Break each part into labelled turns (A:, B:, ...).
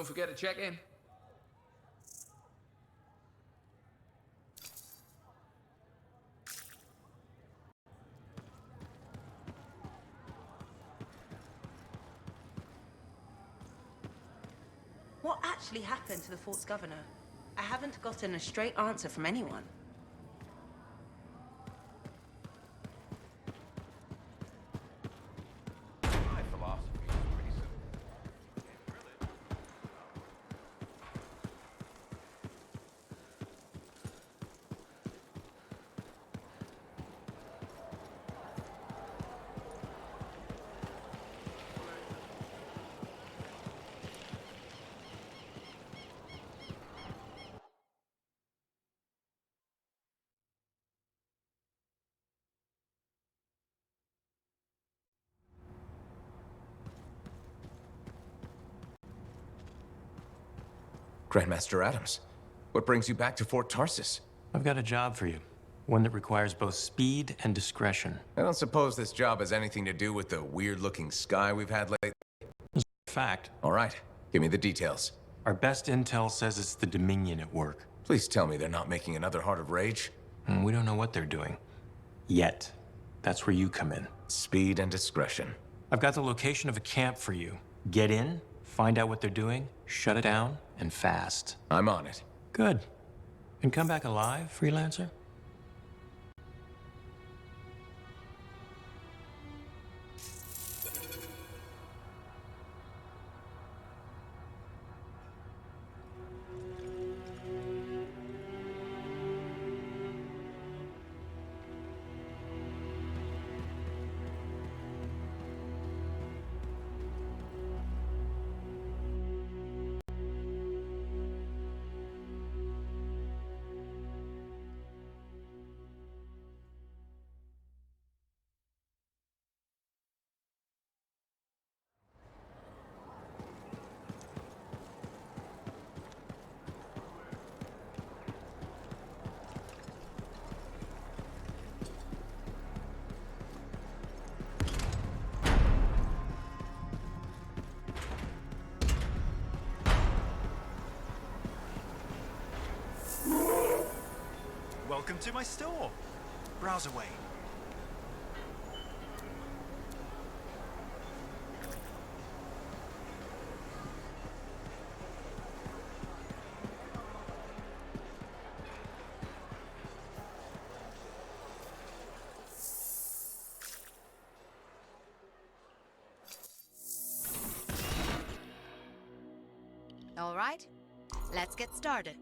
A: Don't forget to check in.
B: What actually happened to the fort's governor? I haven't gotten a straight answer from anyone.
C: My philosophy is pretty simple.
D: Grandmaster Adams, what brings you back to Fort Tarsis?
E: I've got a job for you. One that requires both speed and discretion.
D: I don't suppose this job has anything to do with the weird-looking sky we've had lately?
E: Fact.
D: All right, give me the details.
E: Our best intel says it's the Dominion at work.
D: Please tell me they're not making another Heart of Rage?
E: And we don't know what they're doing. Yet. That's where you come in.
D: Speed and discretion.
E: I've got the location of a camp for you. Get in, find out what they're doing, shut it down, and fast.
D: I'm on it.
E: Good. And come back alive, freelancer?
F: Welcome to my store. Browse away.
G: All right, let's get started.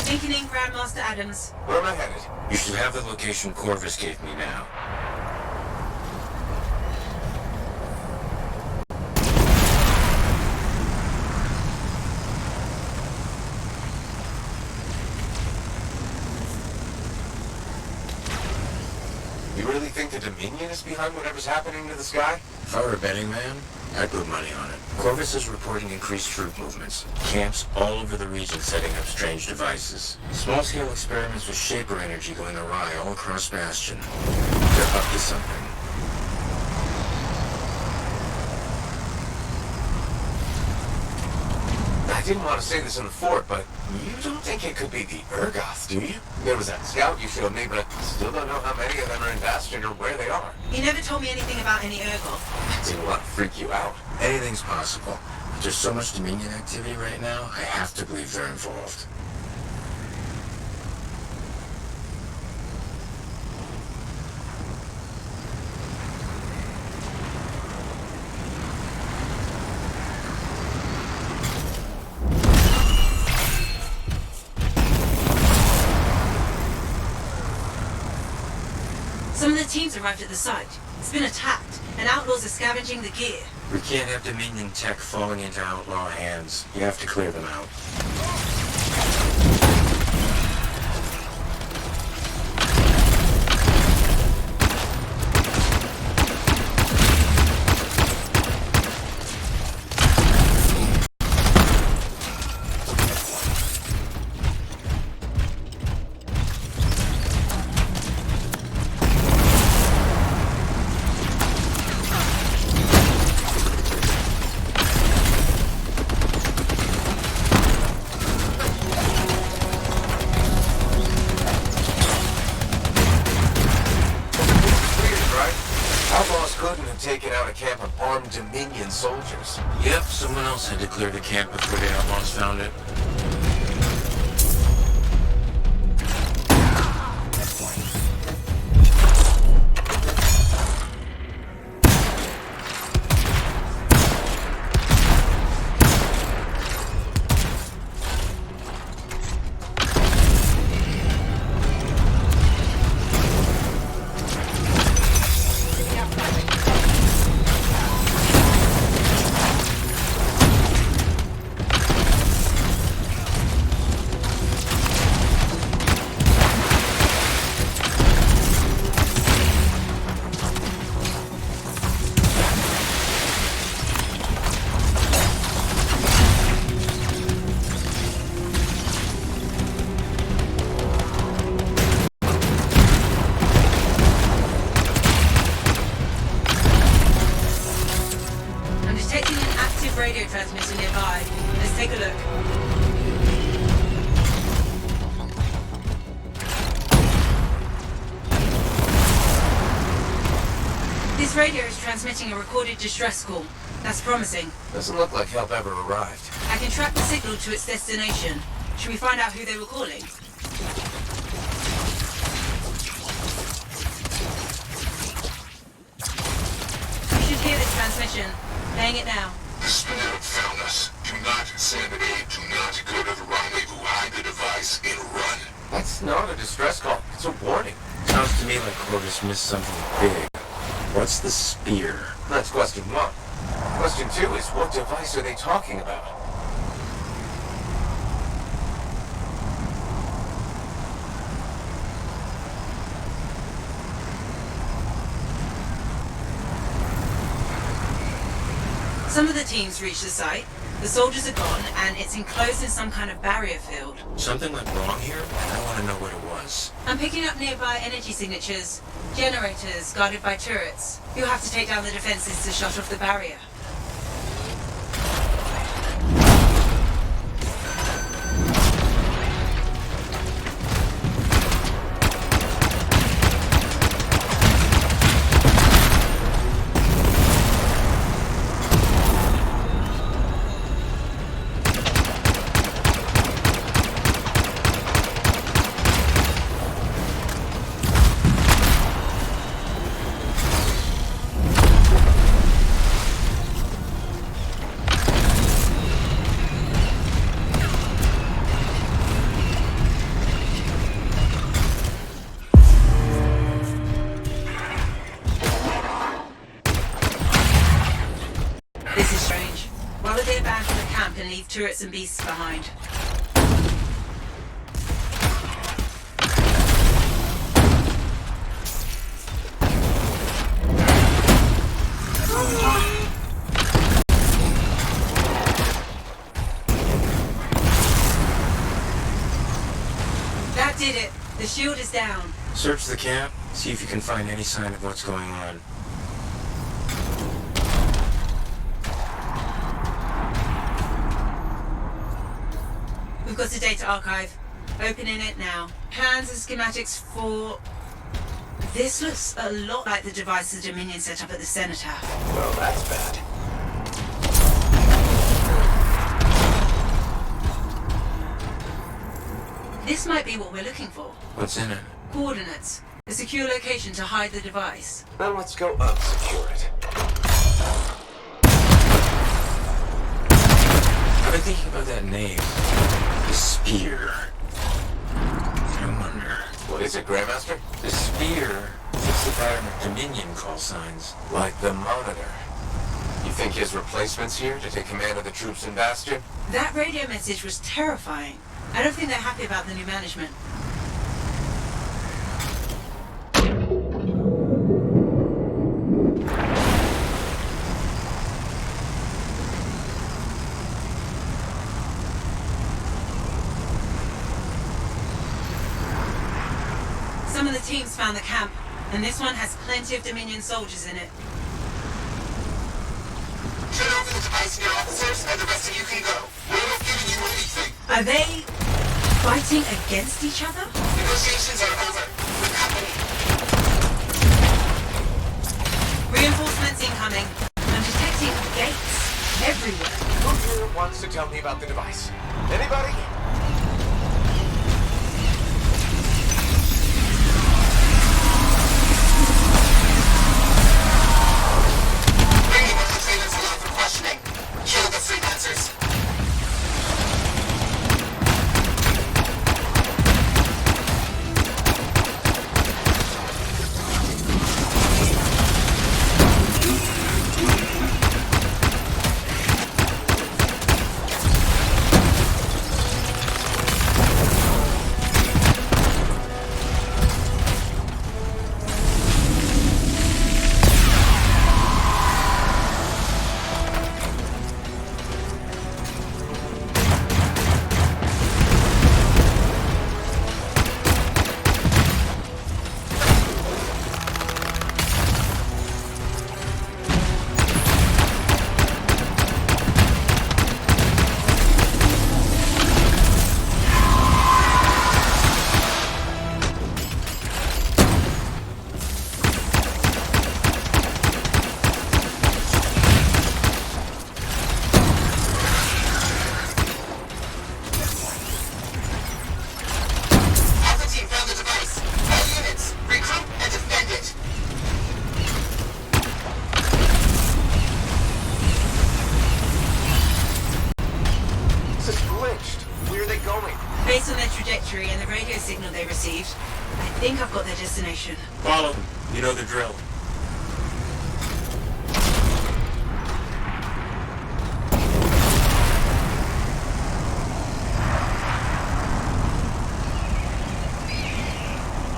B: Linking in Grandmaster Adams.
D: Where am I headed?
A: You should have the location Corvus gave me now.
D: You really think the Dominion is behind whatever's happening to the sky?
A: If I were a betting man, I'd put money on it. Corvus is reporting increased troop movements. Camps all over the region setting up strange devices. Small-scale experiments with Shaper energy going awry all across Bastion. They're up to something.
D: I didn't want to say this in the fort, but you don't think it could be the Urgoth, do you? There was that scout you showed me, but I still don't know how many of them are in Bastion or where they are.
B: He never told me anything about any Urgoth.
D: I didn't want to freak you out.
A: Anything's possible. But there's so much Dominion activity right now, I have to believe they're involved.
B: Some of the teams arrived at the site. It's been attacked, and outlaws are scavenging the gear.
A: We can't have Dominion tech falling into outlaw hands. You have to clear them out.
D: Taken out a camp of armed Dominion soldiers.
A: Yep, someone else had to clear the camp before the outlaws found it.
B: Radio transmission nearby. Let's take a look. This radio is transmitting a recorded distress call. That's promising.
D: Doesn't look like help ever arrived.
B: I can track the signal to its destination. Should we find out who they were calling? You should hear this transmission. Playing it now.
H: The Spirit found us. Do not send aid. Do not go to the rendezvous. Hide the device and run.
D: That's not a distress call. It's a warning.
A: Sounds to me like Corvus missed something big. What's the spear?
D: That's question one. Question two is, what device are they talking about?
B: Some of the teams reached the site. The soldiers are gone, and it's enclosed in some kind of barrier field.
A: Something went wrong here, and I want to know what it was.
B: I'm picking up nearby energy signatures. Generators guarded by turrets. You'll have to take down the defenses to shut off the barrier. leave turrets and beasts behind. That did it. The shield is down.
A: Search the camp, see if you can find any sign of what's going on.
B: We've got a data archive. Opening it now. Plans and schematics for... This looks a lot like the device the Dominion set up at the Cenotaph.
D: Well, that's bad.
B: This might be what we're looking for.
A: What's in it?
B: Coordinates. A secure location to hide the device.
D: Then let's go unsecure it.
A: I've been thinking about that name. The Spear. I wonder.
D: What is it, Grandmaster?
A: The Spear fits the pattern of Dominion call signs.
D: Like the Monitor. You think he has replacements here to take command of the troops in Bastion?
B: That radio message was terrifying. I don't think they're happy about the new management. Some of the teams found the camp, and this one has plenty of Dominion soldiers in it.
H: Turn over the device to your officers, and the rest of you can go. We're not giving you anything.
B: Are they fighting against each other?
H: Negotiations are over. We're company.
B: Reinforcements incoming. I'm detecting gates everywhere.
D: Who here wants to tell me about the device? Anybody?
H: Bringing up the trailers alive for questioning. Kill the freelancers. Alpha team found the device. All units, regroup and defend it.
D: This is glitched. Where are they going?
B: Based on their trajectory and the radio signal they received, I think I've got their destination.
A: Follow them. You know the drill.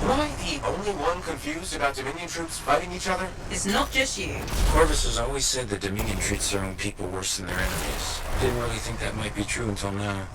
D: Am I the only one confused about Dominion troops fighting each other?
B: It's not just you.
A: Corvus has always said the Dominion treats their own people worse than their enemies. Didn't really think that might be true until now.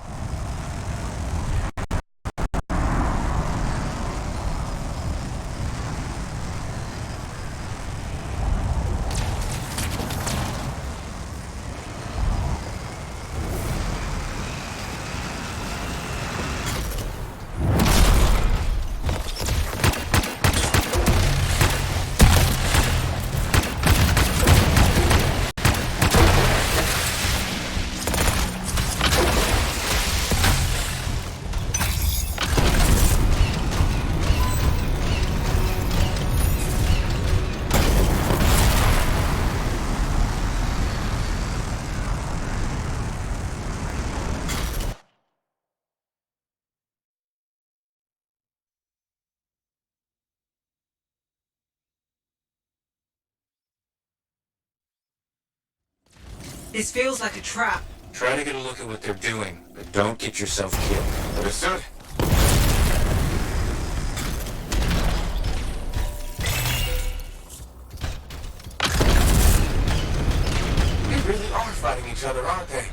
B: This feels like a trap.
A: Try to get a look at what they're doing, but don't get yourself killed.
D: Understood. They really are fighting each other, aren't they?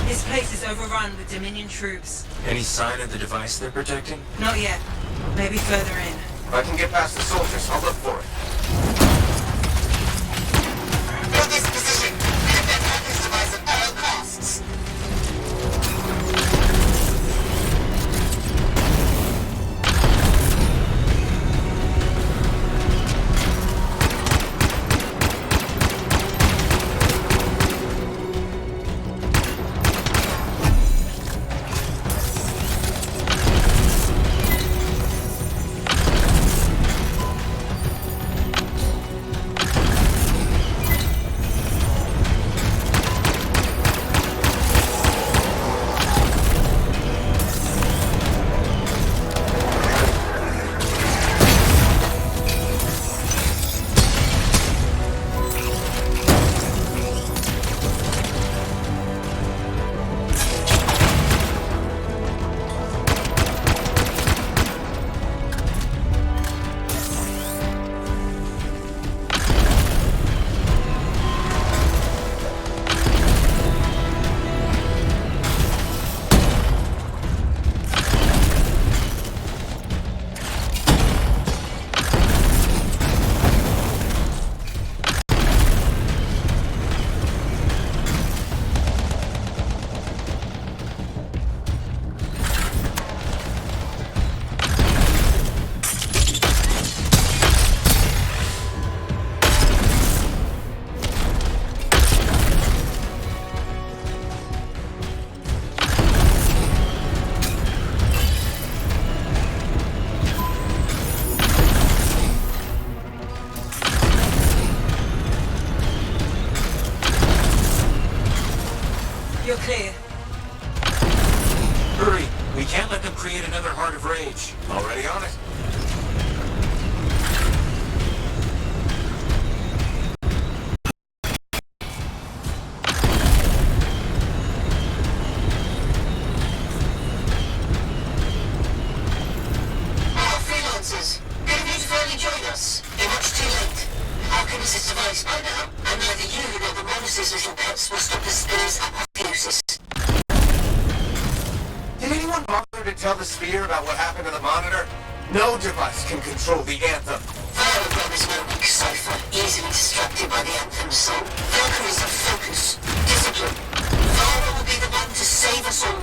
B: This place is overrun with Dominion troops.
A: Any sign of the device they're protecting?
B: Not yet. Maybe further in.
D: If I can get past the soldiers, I'll look for it.
H: Hold this position. Defend this device at all costs.
B: You're clear.
A: Hurry! We can't let them create another Heart of Rage.
D: Already on it.
H: Freelancers, good of you to finally join us. You're much too late. Alchemist is devised by now, and neither you nor the monster's little pets will stop the spear's apotheosis.
D: Did anyone bother to tell the Sphere about what happened to the monitor? No device can control the Anthem.
H: Violet is no weak cipher, easily distracted by the Anthem soul. Valkyries have focus, discipline. Violet will be the one to save us all.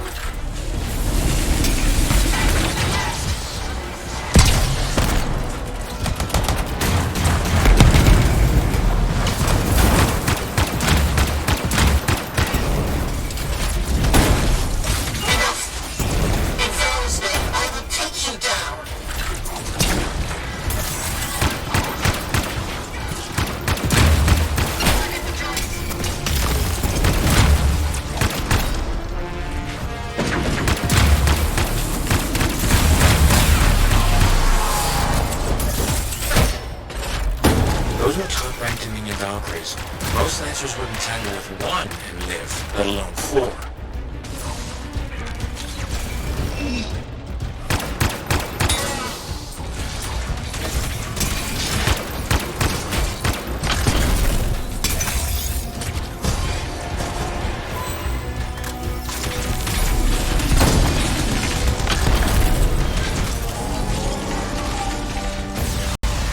A: Those were top-ranked Dominion Valkyries. Most Lancers wouldn't tangle with one and live, let alone four.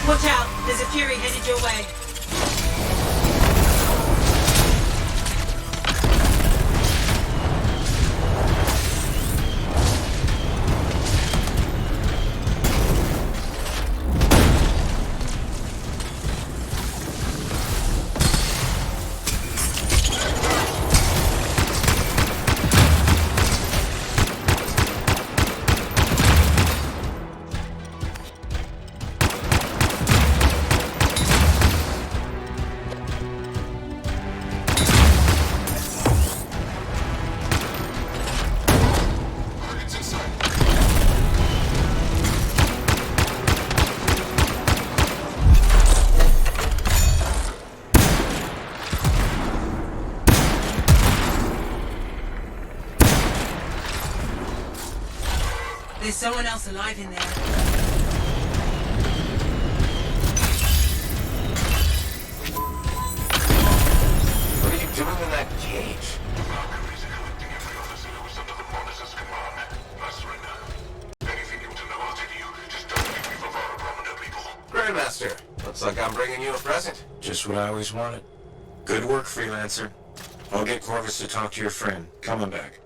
B: Watch out! There's a Fury headed your way. There's someone else alive in there.
D: What are you doing in that cage? Grandmaster, looks like I'm bringing you a present.
A: Just what I always wanted. Good work, freelancer. I'll get Corvus to talk to your friend. Coming back.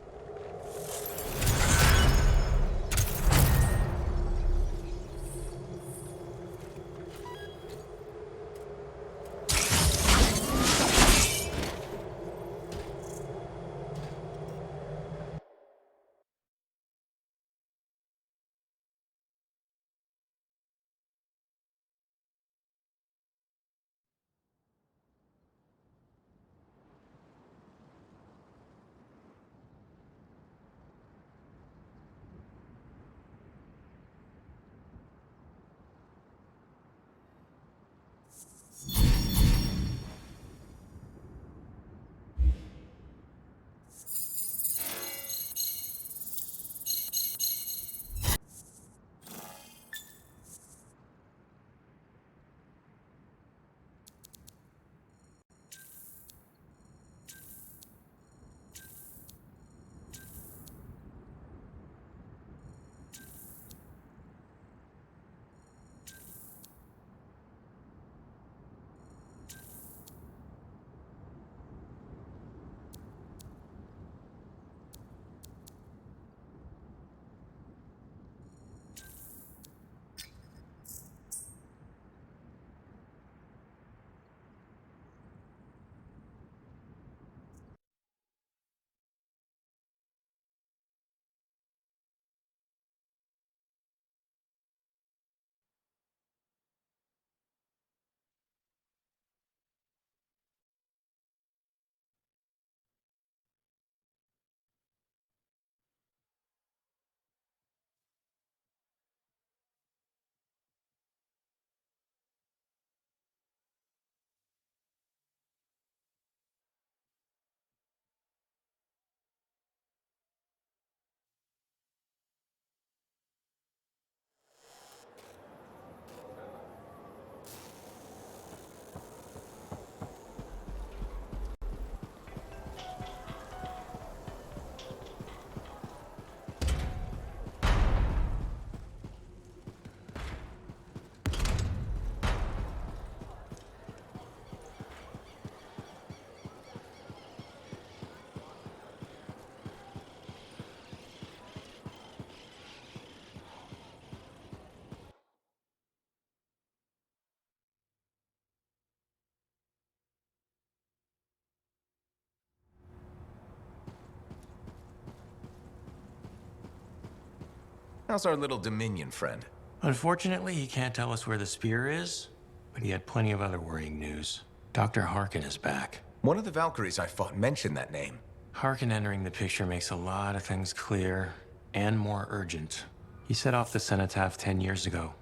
D: How's our little Dominion friend?
E: Unfortunately, he can't tell us where the spear is, but he had plenty of other worrying news. Dr. Harkin is back.
D: One of the Valkyries I fought mentioned that name.
E: Harkin entering the picture makes a lot of things clear and more urgent. He set off the cenotaph 10 years ago,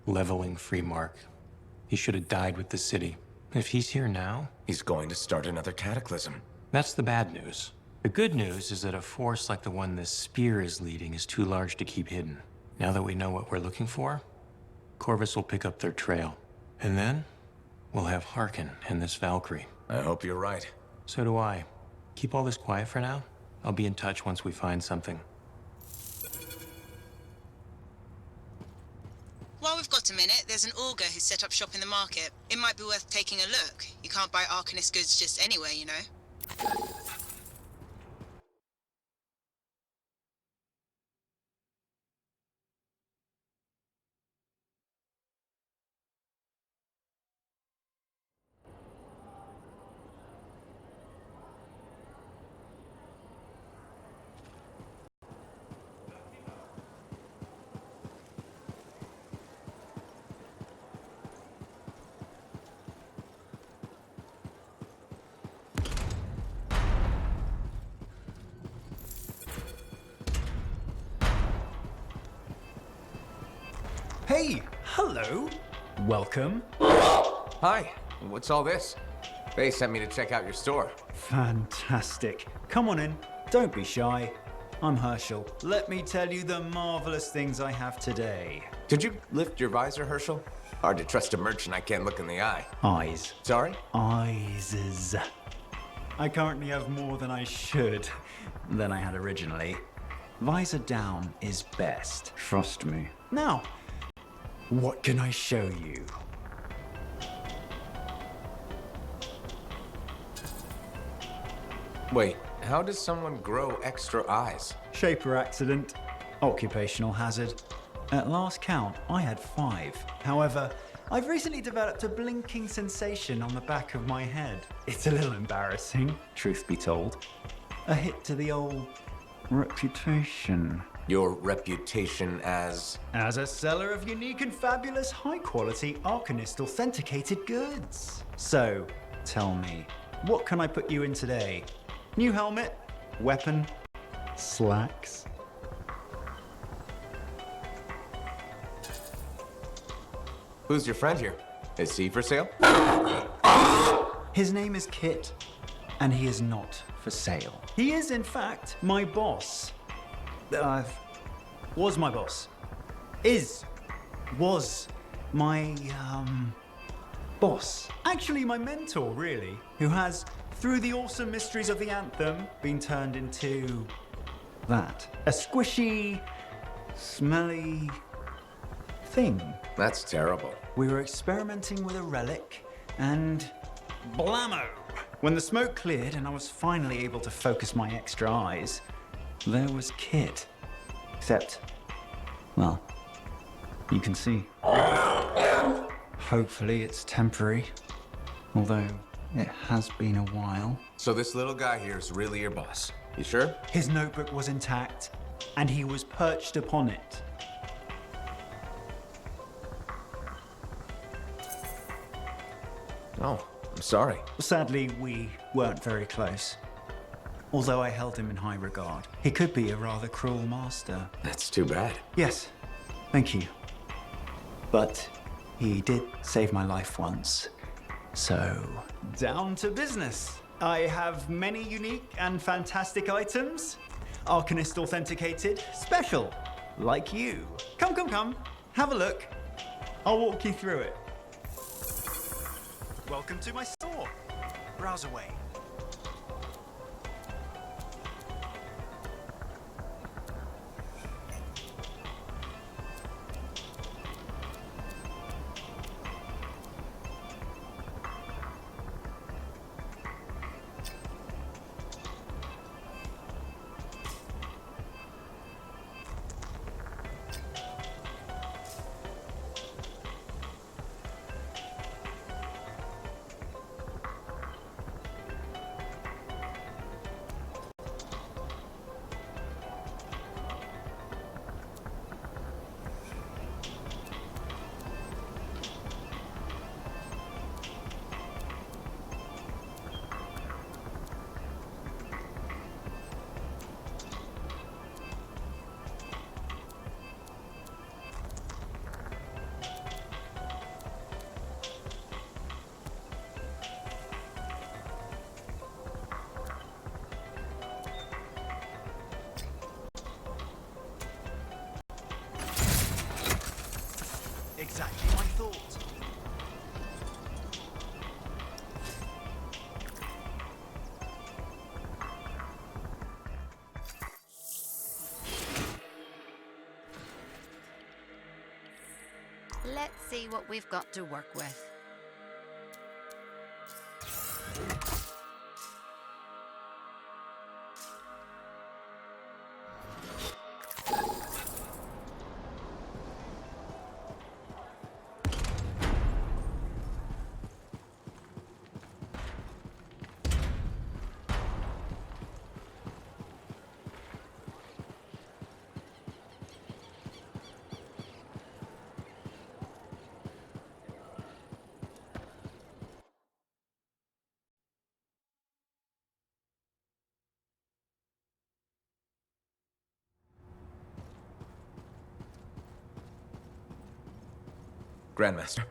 E: leveling Freemark. He should have died with the city. If he's here now,
D: He's going to start another cataclysm.
E: that's the bad news. The good news is that a force like the one this spear is leading is too large to keep hidden. Now that we know what we're looking for, Corvus will pick up their trail. And then, we'll have Harkin and this Valkyrie.
D: I hope you're right.
E: So do I. Keep all this quiet for now. I'll be in touch once we find something.
B: While we've got a minute, there's an augur who's set up shop in the market. It might be worth taking a look. You can't buy Arcanist goods just anywhere, you know.
I: Hey, hello. Welcome.
D: Hi, what's all this? They sent me to check out your store.
I: Fantastic. Come on in. Don't be shy. I'm Herschel. Let me tell you the marvelous things I have today.
D: Did you lift your visor, Herschel? Hard to trust a merchant I can't look in the eye.
I: Eyes.
D: Sorry?
I: Eyes. I currently have more than I should, than I had originally. Visor down is best. Trust me. Now, what can I show you?
D: Wait, how does someone grow extra eyes?
I: Shaper accident. Occupational hazard. At last count, I had 5. However, I've recently developed a blinking sensation on the back of my head. It's a little embarrassing, truth be told. A hit to the old reputation.
D: Your reputation as...
I: As a seller of unique and fabulous high-quality Arcanist authenticated goods. So, tell me, what can I put you in today? New helmet? Weapon? Slacks?
D: Who's your friend here? Is he for sale?
I: His name is Kit, and he is not for sale. He is, in fact, my boss. Was my boss. Was my, boss. Actually, my mentor, really, who has, through the awesome mysteries of the Anthem, been turned into that. A squishy, smelly thing.
D: That's terrible.
I: We were experimenting with a relic, and blammo! When the smoke cleared and I was finally able to focus my extra eyes, there was Kit. Except, well, you can see. Hopefully it's temporary, although it has been a while.
D: So this little guy here is really your boss. You sure?
I: His notebook was intact, and he was perched upon it.
D: Oh, I'm sorry.
I: Sadly, we weren't very close. Although I held him in high regard. He could be a rather cruel master.
D: That's too bad.
I: Yes, thank you. But he did save my life once. So, down to business. I have many unique and fantastic items. Arcanist authenticated, special, like you. Come. Have a look. I'll walk you through it.
F: Welcome to my store. Browse away. Exactly my thought.
G: Let's see what we've got to work with.
D: Grandmaster,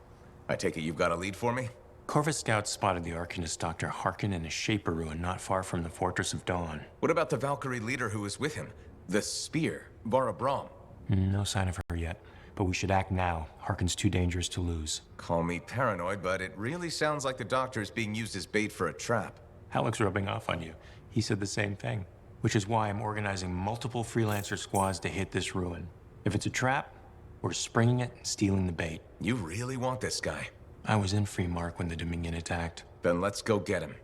D: I take it you've got a lead for me?
E: Corvus scouts spotted the Arcanist Dr. Harkin in a Shaper ruin not far from the Fortress of Dawn.
D: What about the Valkyrie leader who was with him? The spear. Vara Brahm.
E: No sign of her yet, but we should act now. Harkin's too dangerous to lose.
D: Call me paranoid, but it really sounds like the doctor is being used as bait for a trap.
E: Halleck's rubbing off on you. He said the same thing, which is why I'm organizing multiple freelancer squads to hit this ruin. If it's a trap, we're springing it and stealing the bait.
D: You really want this guy?
E: I was in Free Mark when the Dominion attacked.
D: Then let's go get him.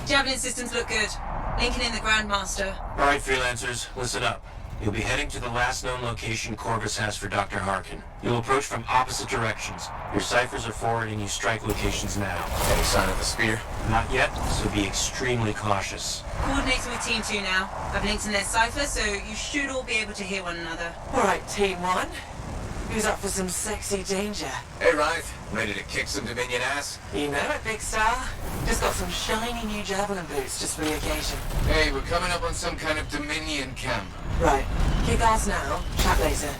B: Javelin systems look good. Linking in the Grandmaster.
A: All right, freelancers, listen up. You'll be heading to the last known location Corvus has for Dr. Harkin. You'll approach from opposite directions. Your ciphers are forwarding you strike locations now.
D: Any sign of the spear?
A: Not yet, so be extremely cautious.
B: Coordinating with Team 2 now. I've linked in their cipher, so you should all be able to hear one another.
J: Alright, Team 1. Who's up for some sexy danger?
D: Hey, Ryth. Ready to kick some Dominion ass?
J: You know it, Big Star. Just got some shiny new Javelin boots just for the occasion.
D: Hey, we're coming up on some kind of Dominion camp.
J: Right. Kick ass now. Chat later.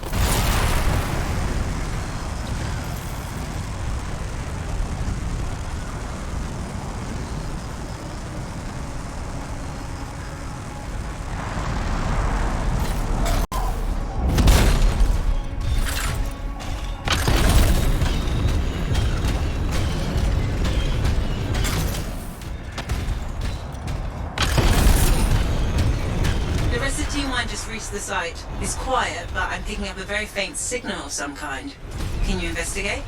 B: The site. It's quiet, but I'm picking up a very faint signal of some kind. Can you investigate?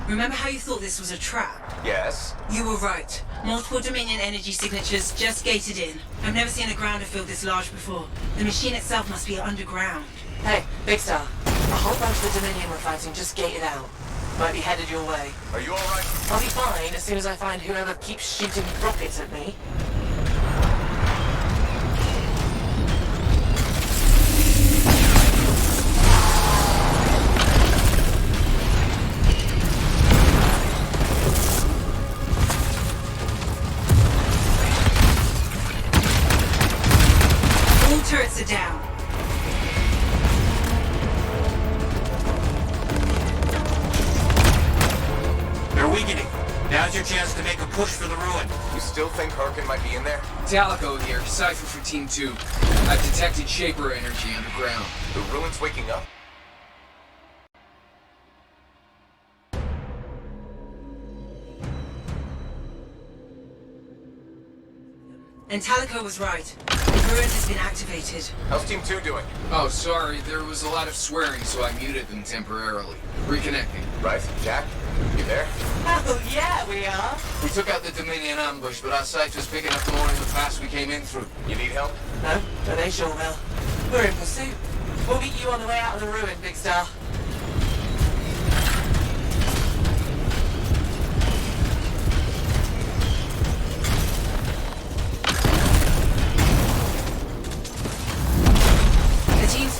B: Remember how you thought this was a trap?
D: Yes?
B: You were right. Multiple Dominion energy signatures just gated in. I've never seen a grounder field this large before. The machine itself must be underground.
J: Hey, Big Star. A whole bunch of the Dominion we're fighting just gated out. Might be headed your way.
D: Are you alright?
J: I'll be fine as soon as I find whoever keeps shooting rockets at me.
B: All turrets are down.
A: Now's your chance to make a push for the ruin.
D: You still think Harkin might be in there?
K: Talico here, Cypher for Team 2. I've detected Shaper energy underground.
D: The ruin's waking up?
B: And Talico was right. The ruin has been activated.
D: How's Team 2 doing?
K: Oh, sorry, there was a lot of swearing, so I muted them temporarily. Reconnecting.
D: Right, Jack? You there?
J: Oh, yeah, we are.
K: We took out the Dominion ambush, but our site was picking up more in the pass we came in through.
D: You need help?
J: No, but they sure will. We're in pursuit. We'll meet you on the way out of the ruin, Big Star.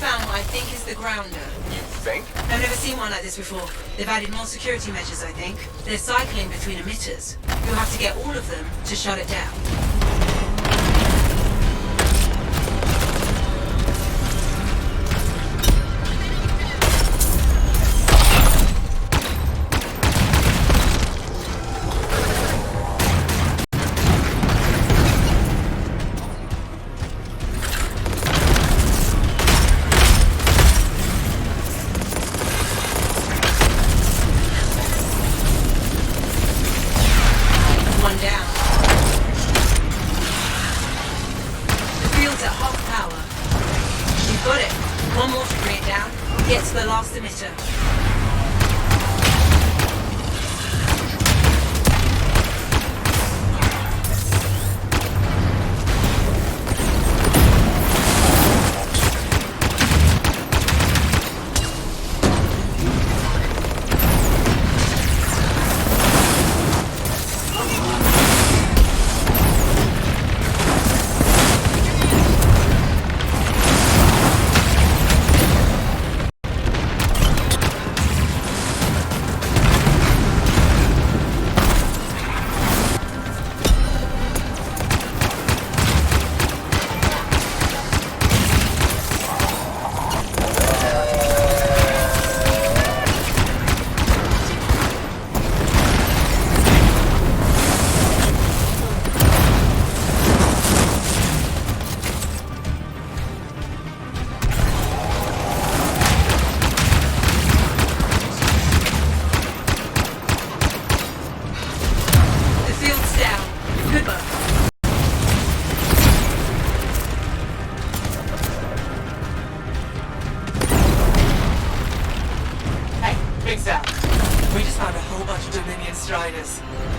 B: Found what I think is the grounder.
D: You think?
B: I've never seen one like this before. They've added more security measures, I think. They're cycling between emitters. You'll have to get all of them to shut it down.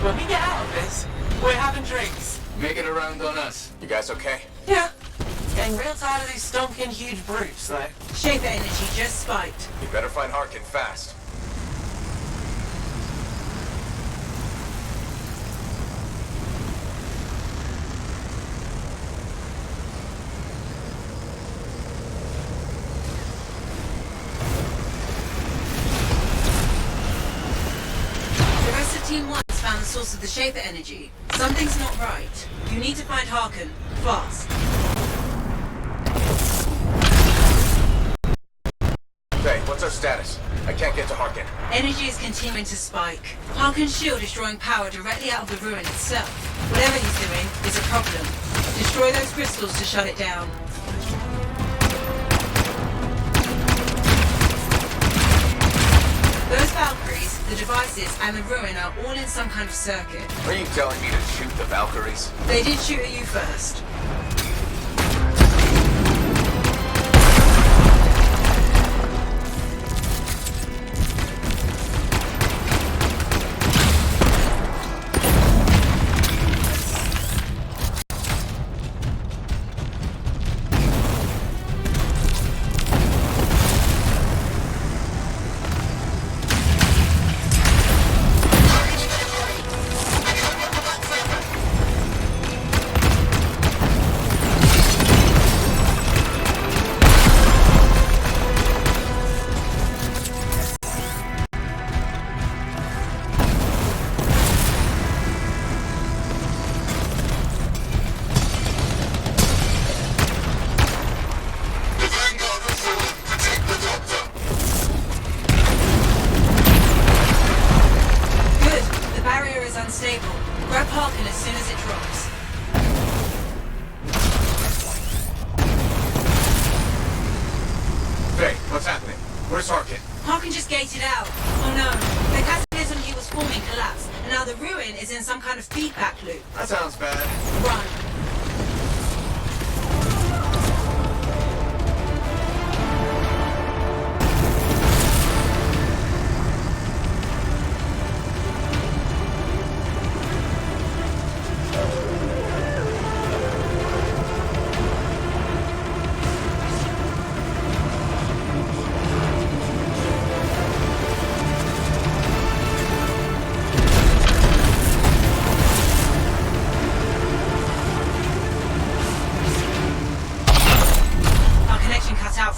J: When we get out of this, we're having drinks.
K: Make it around on us.
D: You guys okay?
J: Yeah. Getting real tired of these stonking huge brutes, though.
B: Shaper energy just spiked.
D: You better find Harkin fast.
B: Team 1 has found the source of the Shaper energy. Something's not right. You need to find Harkin. Fast.
D: Hey, what's our status? I can't get to Harkin.
B: Energy is continuing to spike. Harkin's shield is drawing power directly out of the ruin itself. Whatever he's doing is a problem. Destroy those crystals to shut it down. Those Valkyries, the devices, and the ruin are all in some kind of circuit.
D: Are you telling me to shoot the Valkyries?
B: They did shoot at you first. gated out. Oh no, the cataclysm he was forming collapsed, and now the ruin is in some kind of feedback loop.
D: That sounds bad.
B: Run.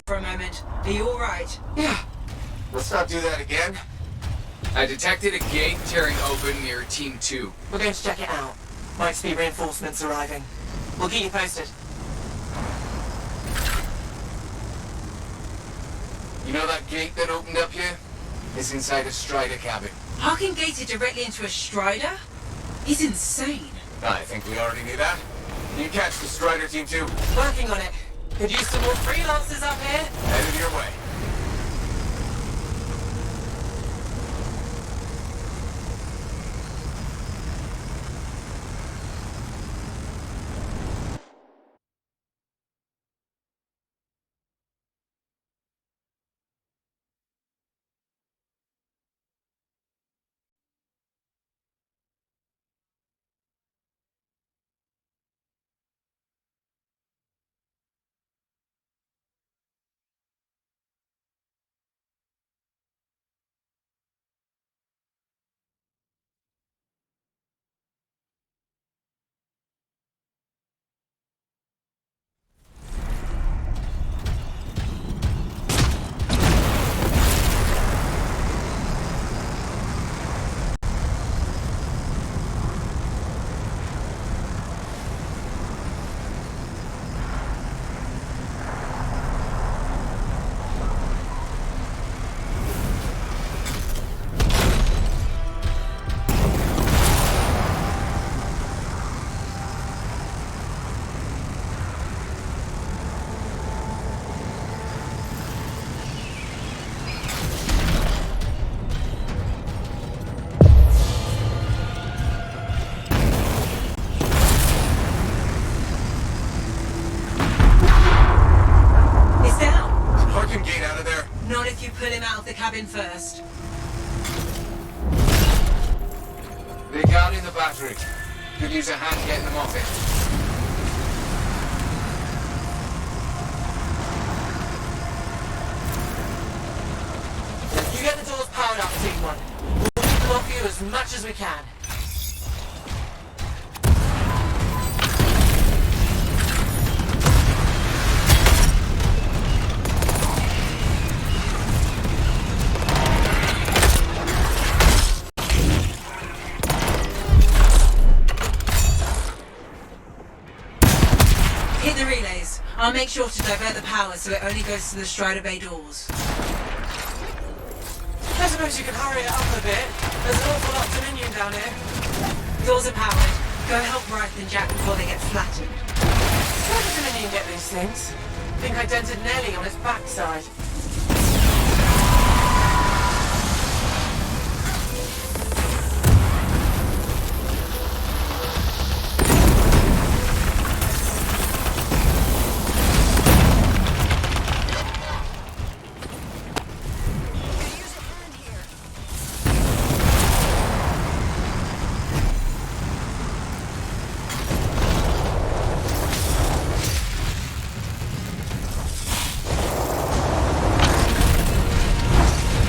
B: For a moment. Are you alright?
D: Yeah. Let's not do that again.
K: I detected a gate tearing open near Team 2.
J: We're going to check it out. Might be reinforcements arriving. We'll keep you posted.
K: You know that gate that opened up here? It's inside a Strider cabin.
B: Harkin gated directly into a Strider? He's insane.
D: I think we already knew that. Can you catch the Strider Team 2?
J: Working on it. Could use some more freelancers up here.
D: Headed your way.
B: Pull him out of the cabin first.
K: They got in the battery. Could use a hand getting them off it.
J: You get the doors powered up, Team 1. We'll keep them off you as much as we can.
B: Hit the relays. I'll make sure to divert the power so it only goes to the Strider Bay doors.
J: I suppose you can hurry it up a bit. There's an awful lot of Dominion down here.
B: Doors are powered. Go help Wraith and Jack before they get flattened.
J: Where does Dominion get these things? Think I dented Nelly on his backside.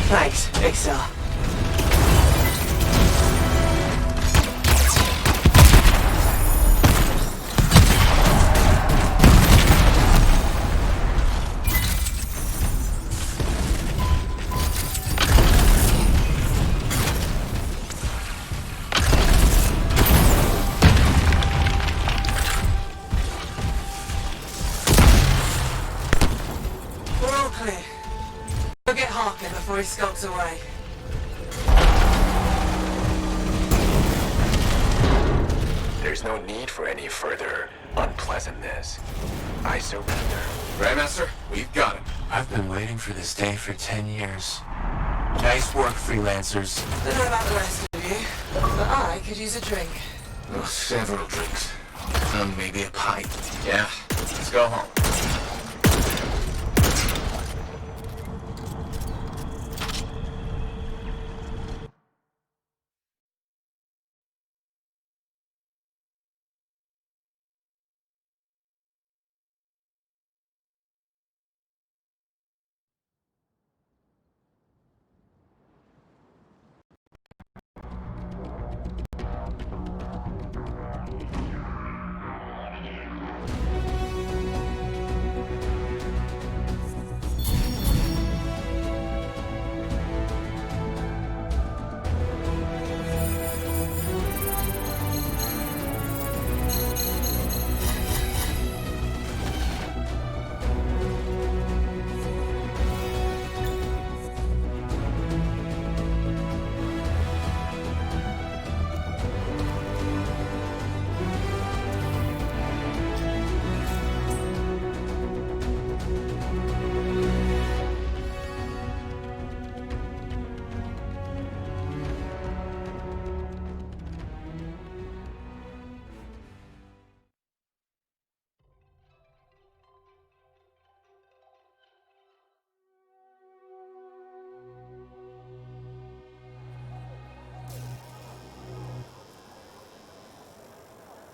J: Thanks, XR. We're all clear. Go get Harkin before he skulks away.
L: There's no need for any further unpleasantness. I surrender.
D: Grandmaster, we've got him.
A: I've been waiting for this day for 10 years. Nice work, freelancers.
J: Don't know about the rest of you, but I could use a drink.
A: Oh, several drinks. Maybe a pint. Yeah, let's go home.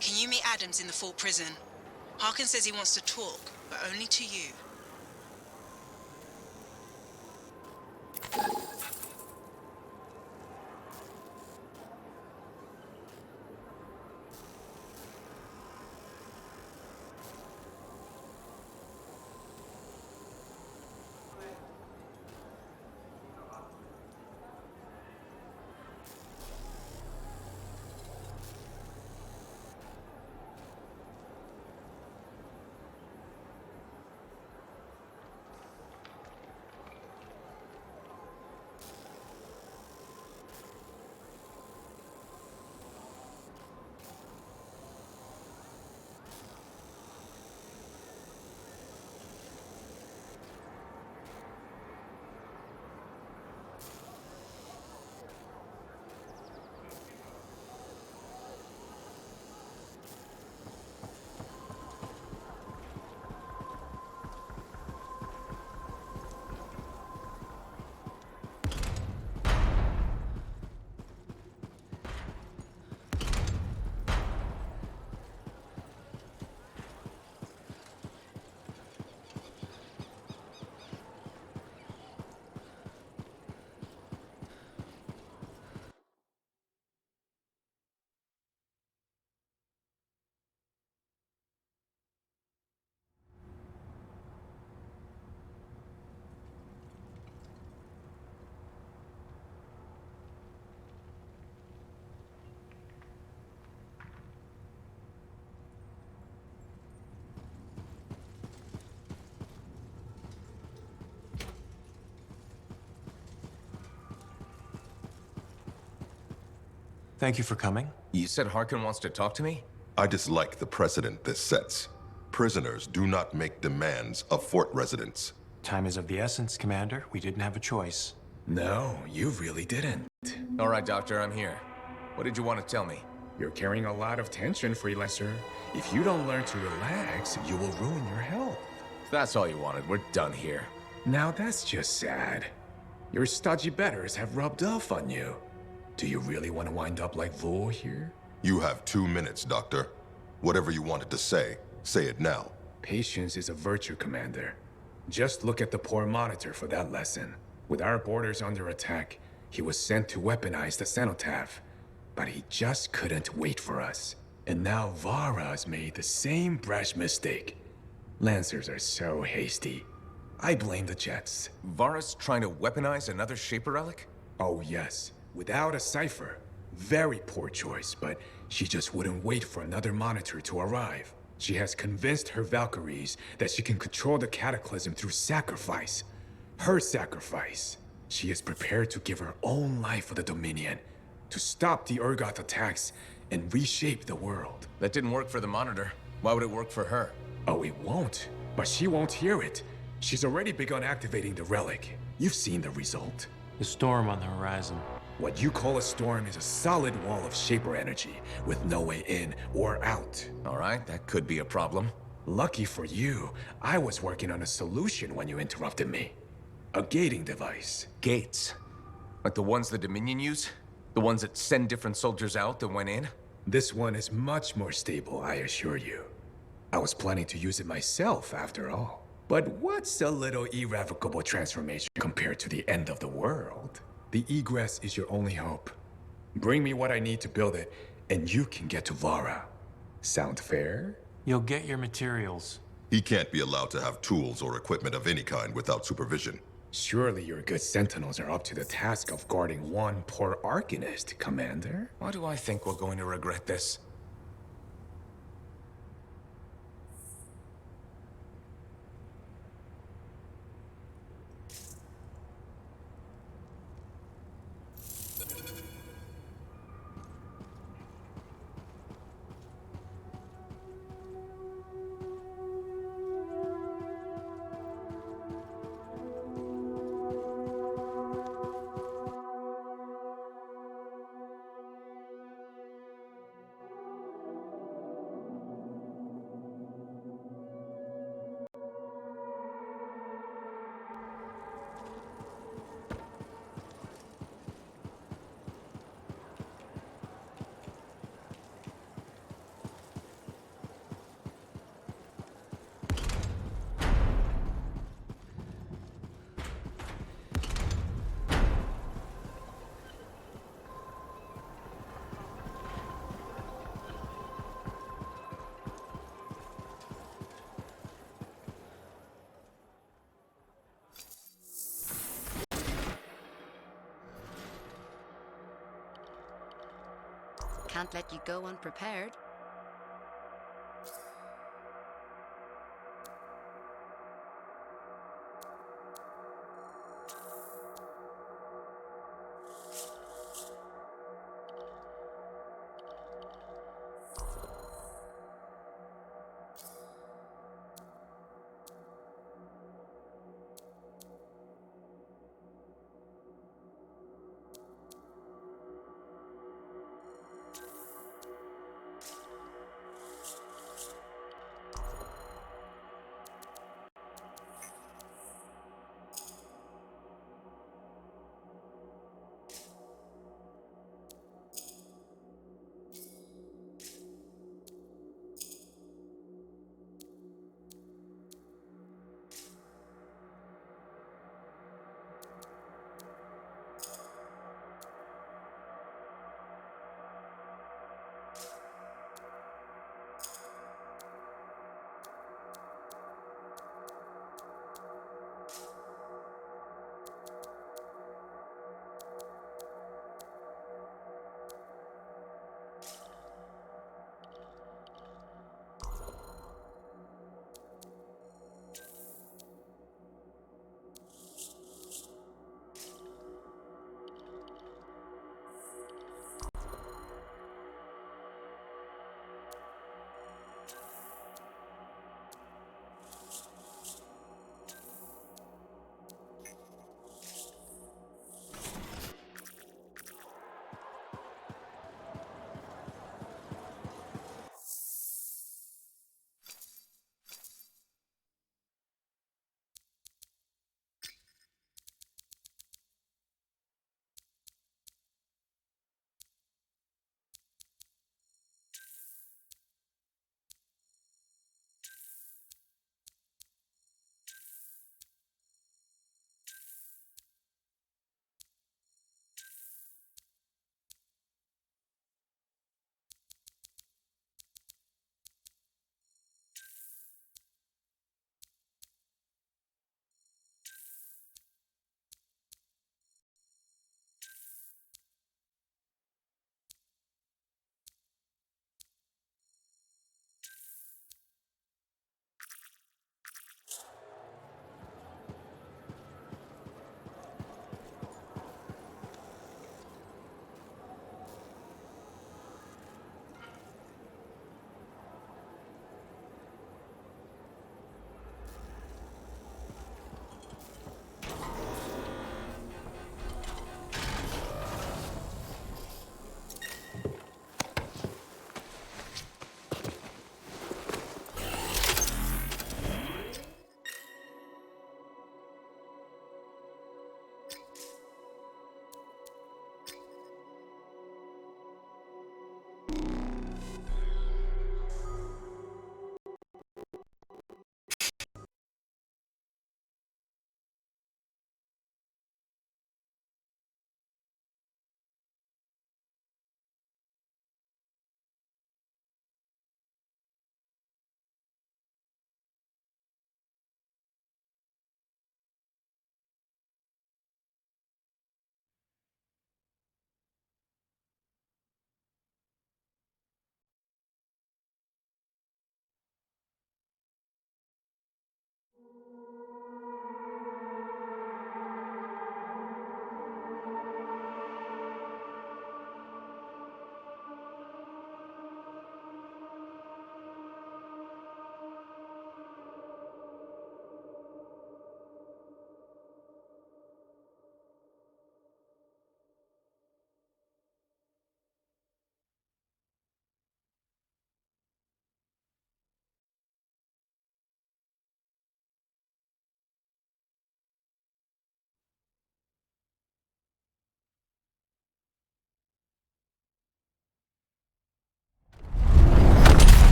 B: Can you meet Adams in the Fort prison? Harkin says he wants to talk, but only to you.
E: Thank you for coming.
D: You said Harkin wants to talk to me?
M: I dislike the precedent this sets. Prisoners do not make demands of fort residents.
E: Time is of the essence, Commander. We didn't have a choice.
L: No, you really didn't.
D: All right, Doctor, I'm here. What did you want to tell me?
L: You're carrying a lot of tension, freelancer. If you don't learn to relax, you will ruin your health.
D: If that's all you wanted, we're done here.
L: Now that's just sad. Your stodgy betters have rubbed off on you. Do you really want to wind up like Vul here?
M: You have 2 minutes, Doctor. Whatever you wanted to say it now.
L: Patience is a virtue, Commander. Just look at the poor monitor for that lesson. With our borders under attack, he was sent to weaponize the cenotaph. But he just couldn't wait for us. And now Vara's made the same brash mistake. Lancers are so hasty. I blame the Jets.
D: Vara's trying to weaponize another Shaper relic?
L: Oh yes, without a cipher. Very poor choice, but she just wouldn't wait for another monitor to arrive. She has convinced her Valkyries that she can control the Cataclysm through sacrifice. Her sacrifice. She is prepared to give her own life for the Dominion, to stop the Urgoth attacks and reshape the world.
D: That didn't work for the Monitor. Why would it work for her?
L: Oh, it won't. But she won't hear it. She's already begun activating the relic. You've seen the result.
E: The storm on the horizon.
L: What you call a storm is a solid wall of Shaper energy with no way in or out.
D: All right, that could be a problem.
L: Lucky for you, I was working on a solution when you interrupted me. A gating device.
D: Gates. Like the ones the Dominion use? The ones that send different soldiers out that went in?
L: This one is much more stable, I assure you. I was planning to use it myself, after all. But what's a little irrevocable transformation compared to the end of the world? The egress is your only hope. Bring me what I need to build it, and you can get to Lara. Sound fair?
E: You'll get your materials.
M: He can't be allowed to have tools or equipment of any kind without supervision.
L: Surely your good sentinels are up to the task of guarding one poor Arcanist, Commander.
D: Why do I think we're going to regret this?
G: Can't let you go unprepared.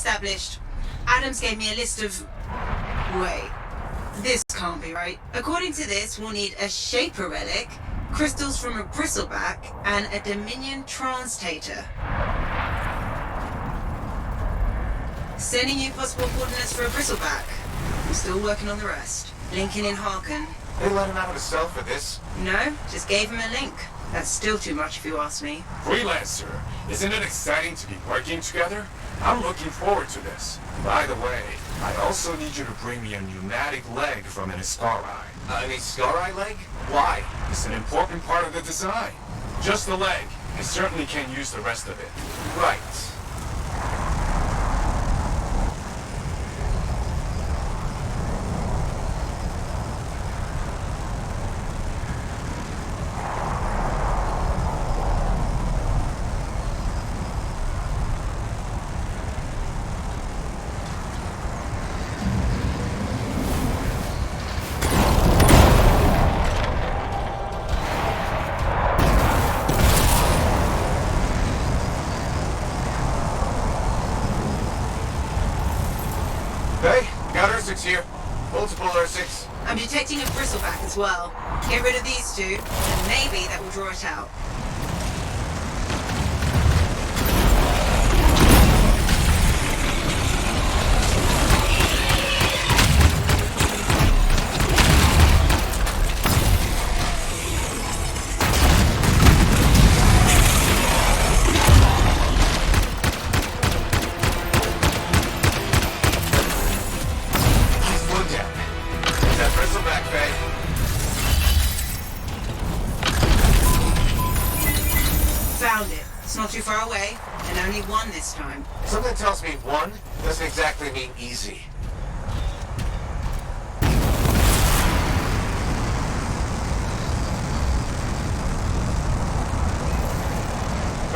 B: established. Adams gave me a list of... Wait. This can't be right. According to this, we'll need a Shaper relic, crystals from a bristleback, and a Dominion translator. Sending you possible coordinates for a bristleback. I'm still working on the rest. Linking in Harkin.
D: They let him out of his cell for this?
B: No, just gave him a link. That's still too much if you ask me.
L: Freelancer, isn't it exciting to be working together? I'm looking forward to this. By the way, I also need you to bring me a pneumatic leg from an Iskari.
D: An Iskari leg? Why?
L: It's an important part of the design. Just the leg. I certainly can't use the rest of it.
D: Right. Here. Multiple R6.
B: I'm detecting a bristleback as well. Get rid of these two, and maybe that will draw it out. Found it. It's not too far away, and only one this time.
D: Something tells me one doesn't exactly mean easy.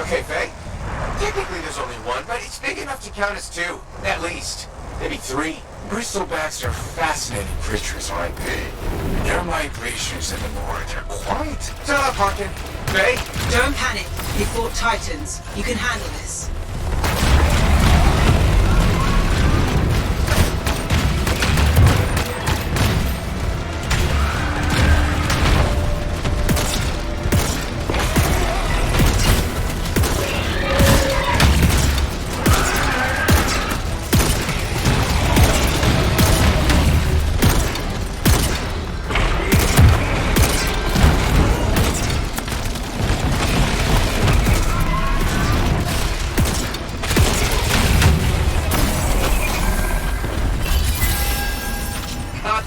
D: Okay, Faye. Technically there's only one, but it's big enough to count as two. At least. Maybe three.
L: Bristlebacks are fascinating creatures, aren't they? Their migrations in the north are quite...
D: Shut up, Harkin. Faye?
B: Don't panic. You fought Titans. You can handle this.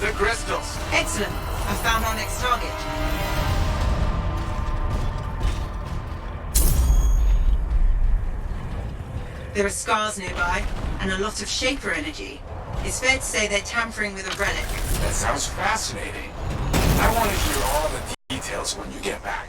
D: The crystals.
B: Excellent. I found our next target. There are scars nearby, and a lot of Shaper energy. It's fair to say they're tampering with a relic.
L: That sounds fascinating. I want to hear all the details when you get back.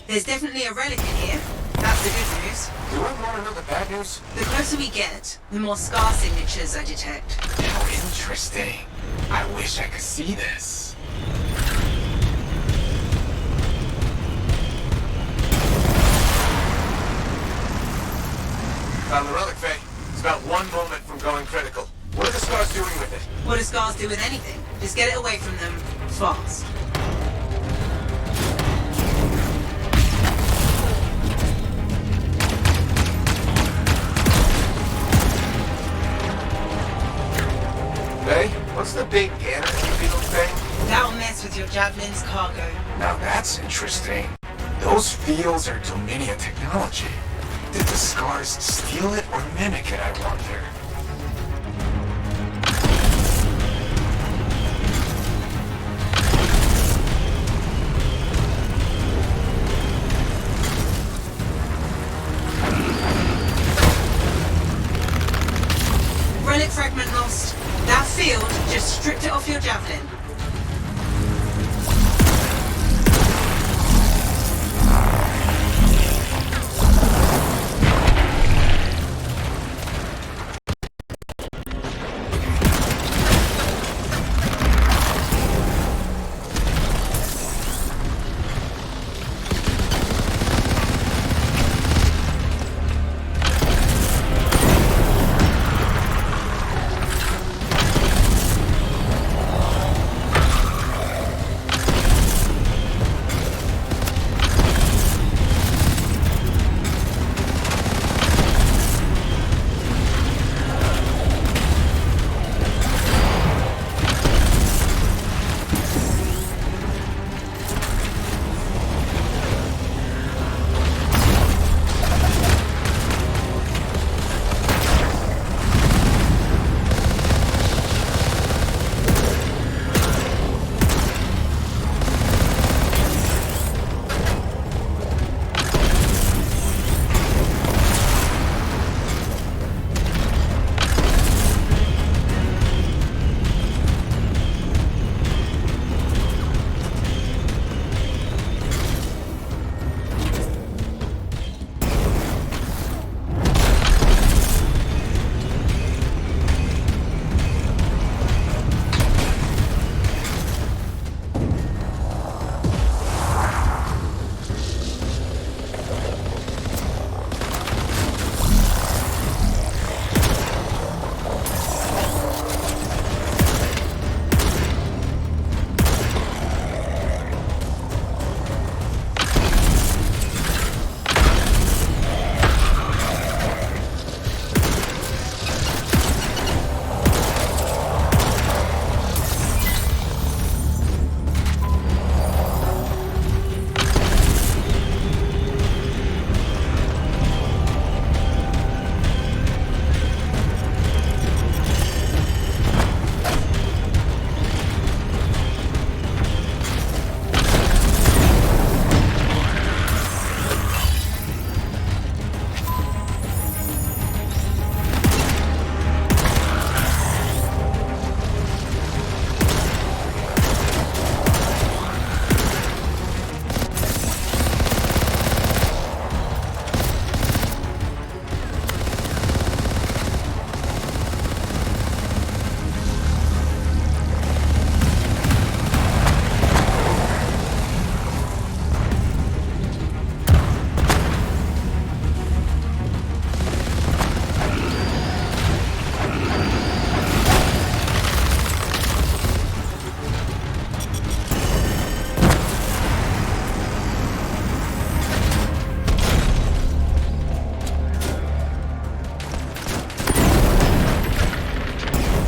B: There's definitely a relic in here. That's the good news.
D: Do I want to know the bad news?
B: The closer we get, the more scar signatures I detect.
L: How interesting. I wish I could see this.
D: Found the relic, Faye. It's about one moment from going critical. What are the scars doing with it?
B: What do scars do with anything? Just get it away from them fast.
D: Faye, what's the big energy field thing?
B: That'll mess with your Javelin's cargo.
L: Now that's interesting. Those fields are Dominion technology. Did the scars steal it or mimic it, I wonder?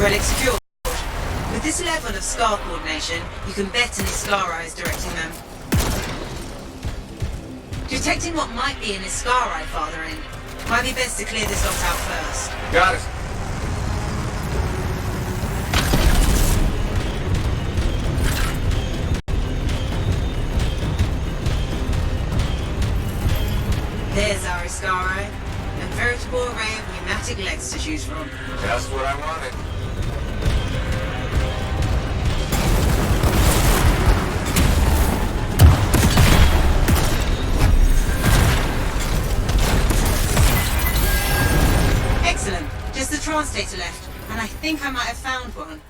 B: Relic secured. With this level of SCAR coordination, you can bet an Iskari is directing them. Detecting what might be an Iskari farther in. Might be best to clear this lot out first.
D: Got it.
B: There's our Iskari. A veritable array of pneumatic legs to choose from.
D: Just what I wanted.
B: Excellent. Just the translator left, and I think I might have found one.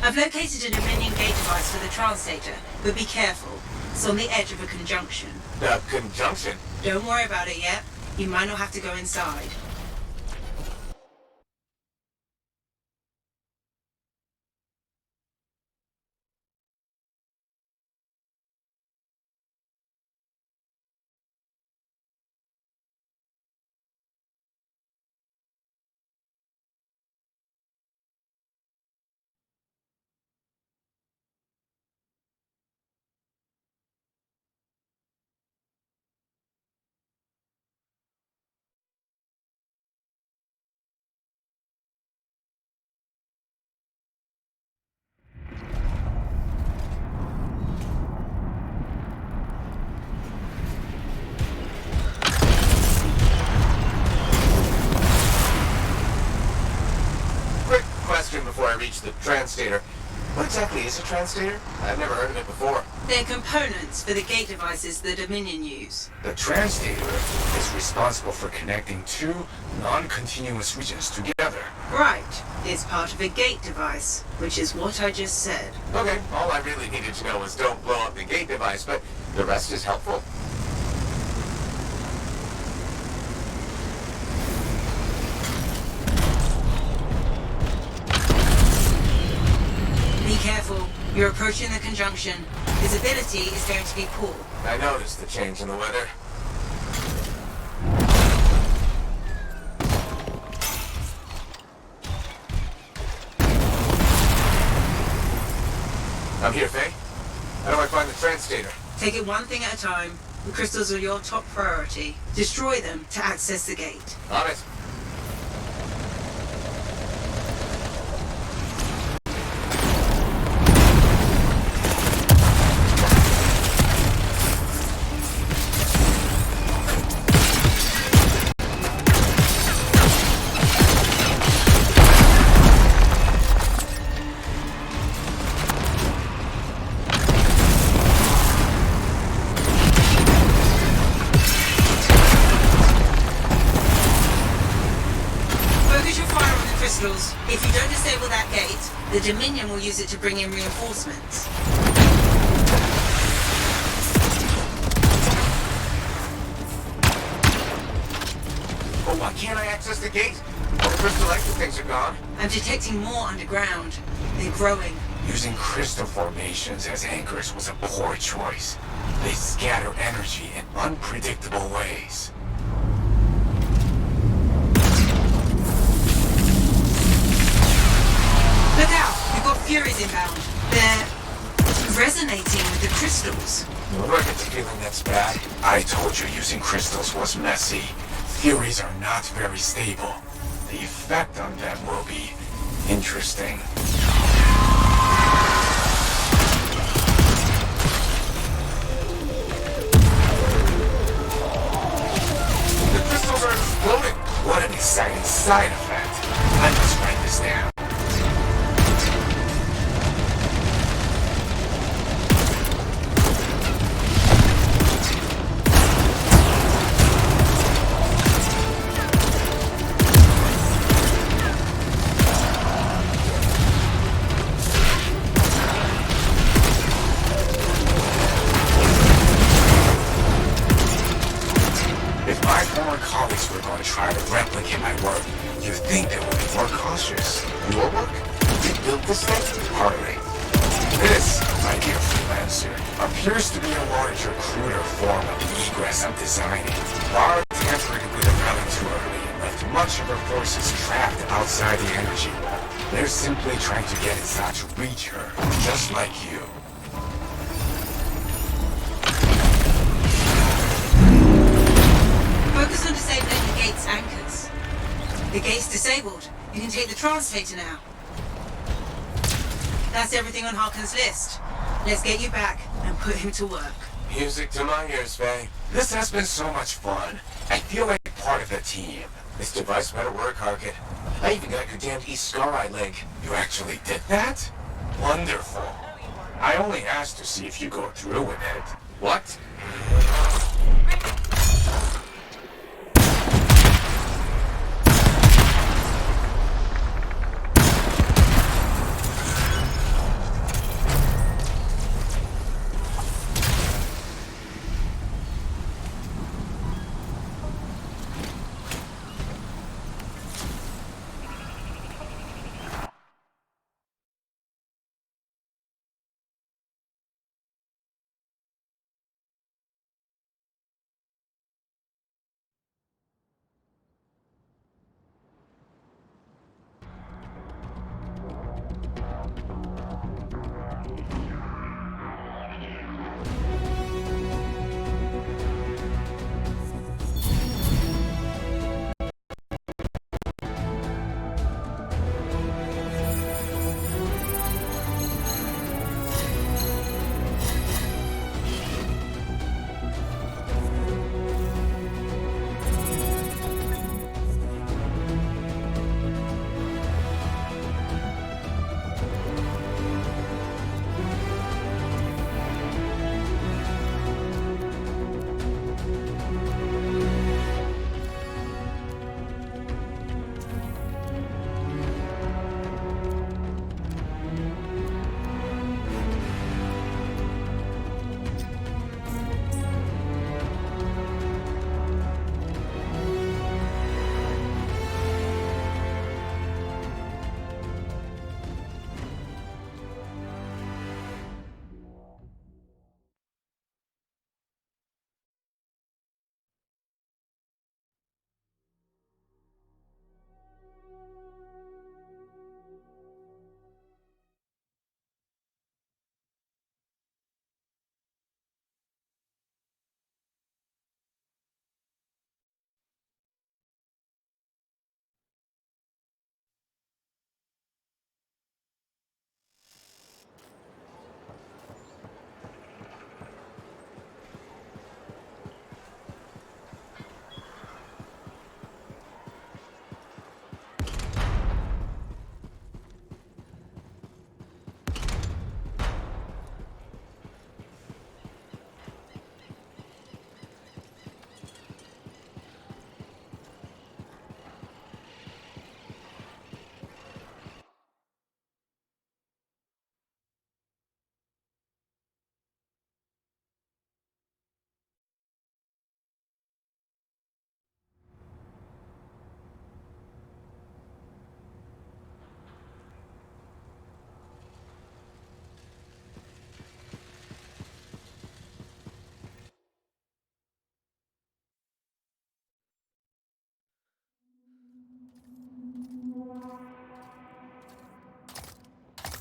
B: I've located a Dominion gate device for the translator, but be careful. It's on the edge of a conjunction.
D: The conjunction?
B: Don't worry about it yet. You might not have to go inside.
D: Before I reach the translator. What exactly is a translator? I've never heard of it before.
B: They're components for the gate devices the Dominion use.
L: The translator is responsible for connecting two non-continuous regions together.
B: Right. It's part of a gate device, which is what I just said.
D: Okay, all I really needed to know was don't blow up the gate device, but the rest is helpful.
B: Be careful. You're approaching the conjunction. Visibility is going to be poor.
D: I noticed the change in the weather. I'm here, Faye. How do I find the translator?
B: Take it one thing at a time. The crystals are your top priority. Destroy them to access the gate.
D: On it.
B: If you don't disable that gate, the Dominion will use it to bring in reinforcements.
D: Oh, why can't I access the gate? All the crystal exit things are gone.
B: I'm detecting more underground. They're growing.
L: Using crystal formations as anchors was a poor choice. They scatter energy in unpredictable ways.
B: Look out! We've got Furies inbound. They're resonating with the crystals.
L: Where I get the feeling that's bad? I told you using crystals was messy. Furies are not very stable. The effect on them will be interesting.
D: The crystals are exploding.
L: What an exciting side effect. I must write this down. Colleagues were going to try to replicate my work. You think they would be more cautious?
D: Your work? You built this thing?
L: Hardly. This, my dear freelancer, appears to be a larger, cruder form of the egress I'm designing. Our
D: entered with a rally too early and left much of her forces trapped outside the energy. They're simply trying to get inside to reach her, just like you.
B: Focus on disabling the gate's anchors. The gate's disabled. You can take the translator now. That's everything on Harkin's list. Let's get you back and put him to work.
D: Music to my ears, Faye. This has been so much fun. I feel like part of the team. This device better work, Harkin. I even got your damned East Scar Eye link. You actually did that? Wonderful. I only asked to see if you go through with it. What?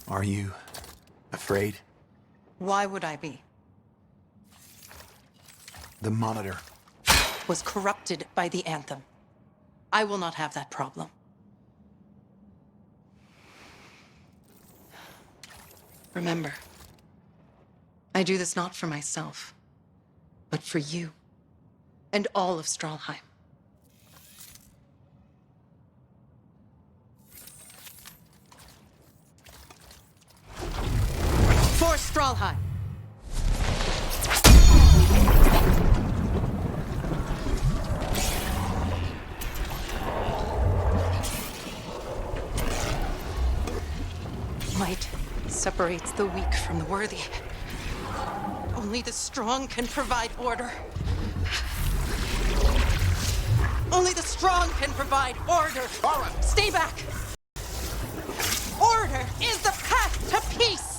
I: Are you afraid?
J: Why would I be?
I: The monitor.
J: Was corrupted by the Anthem. I will not have that problem. Remember, I do this not for myself, but for you and all of Stralheim. For Stralheim! Might separates the weak from the worthy. Only the strong can provide order. Only the strong can provide order. Stay back! Order is the path to peace!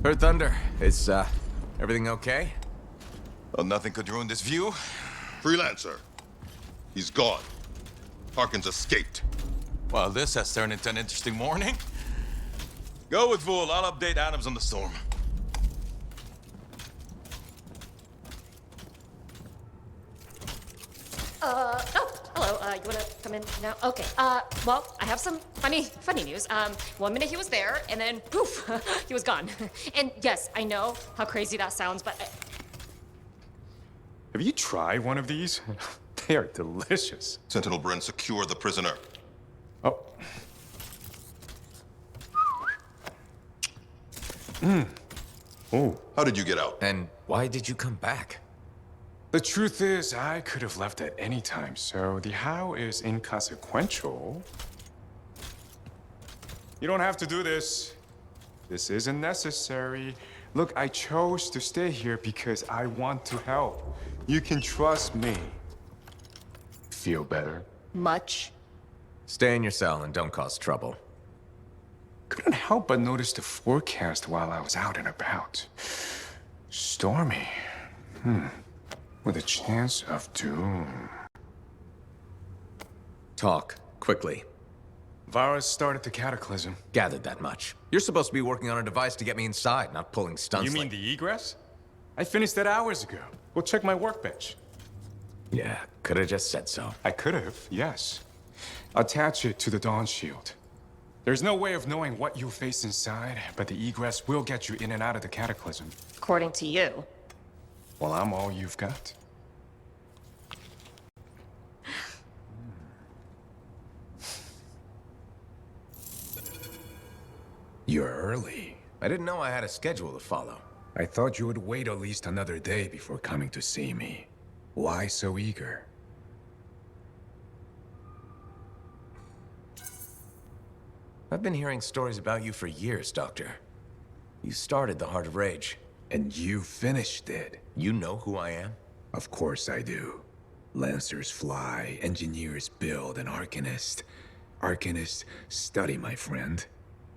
D: Heard thunder. Is, everything okay?
M: Well, nothing could ruin this view. Freelancer. He's gone. Harkins escaped.
N: Well, this has turned into an interesting morning. Go with Vool. I'll update Adams on the storm.
O: Oh, hello. You wanna come in now? Okay. Well, I have some funny news. 1 minute he was there, and then poof, he was gone. And yes, I know how crazy that sounds, but
L: Have you tried one of these? They are delicious.
M: Sentinel Bren, secure the prisoner.
L: Oh. Oh.
M: How did you get out?
D: And why did you come back?
L: The truth is, I could have left at any time, so the how is inconsequential. You don't have to do this. This isn't necessary. Look, I chose to stay here because I want to help. You can trust me. Feel better?
O: much.
D: Stay in your cell and don't cause trouble.
L: Couldn't help but notice the forecast while I was out and about. Stormy. With a chance of doom.
D: Talk, quickly.
L: Virus started the cataclysm.
D: Gathered that much. You're supposed to be working on a device to get me inside, not pulling stunts.
L: You mean the egress? I finished that hours ago. Go check my workbench.
D: Yeah, could have just said so.
L: I could have, yes. Attach it to the Dawn Shield. There's no way of knowing what you'll face inside, but the egress will get you in and out of the cataclysm.
O: According to you.
L: Well, I'm all you've got. You're early.
D: I didn't know I had a schedule to follow.
L: I thought you would wait at least another day before coming to see me. Why so eager?
D: I've been hearing stories about you for years, Doctor. You started the Heart of Rage.
L: And you finished it.
D: You know who I am?
L: Of course I do. Lancers fly, engineers build, and Arcanists. Arcanists study, my friend.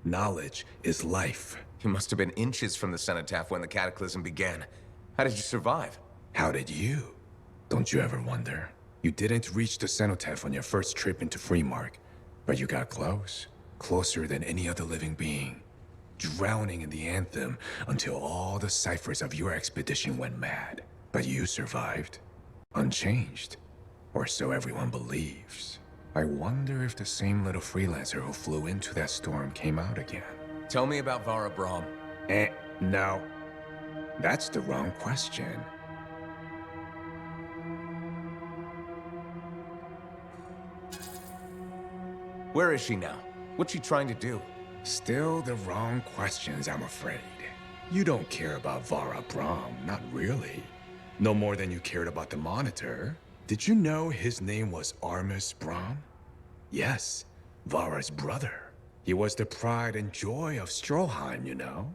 L: Knowledge is life.
D: You must have been inches from the cenotaph when the cataclysm began. How did you survive?
L: How did you? Don't you ever wonder? You didn't reach the cenotaph on your first trip into Freemark, but you got close. Closer than any other living being. Drowning in the Anthem until all the ciphers of your expedition went mad. But you survived. Unchanged. Or so everyone believes. I wonder if the same little freelancer who flew into that storm came out again.
D: Tell me about Vara Brahm.
L: No. That's the wrong question.
D: Where is she now? What's she trying to do?
L: Still the wrong questions, I'm afraid. You don't care about Vara Brahm, not really. No more than you cared about the Monitor. Did you know his name was Armis Brahm? Yes, Vara's brother. He was the pride and joy of Stroheim, you know?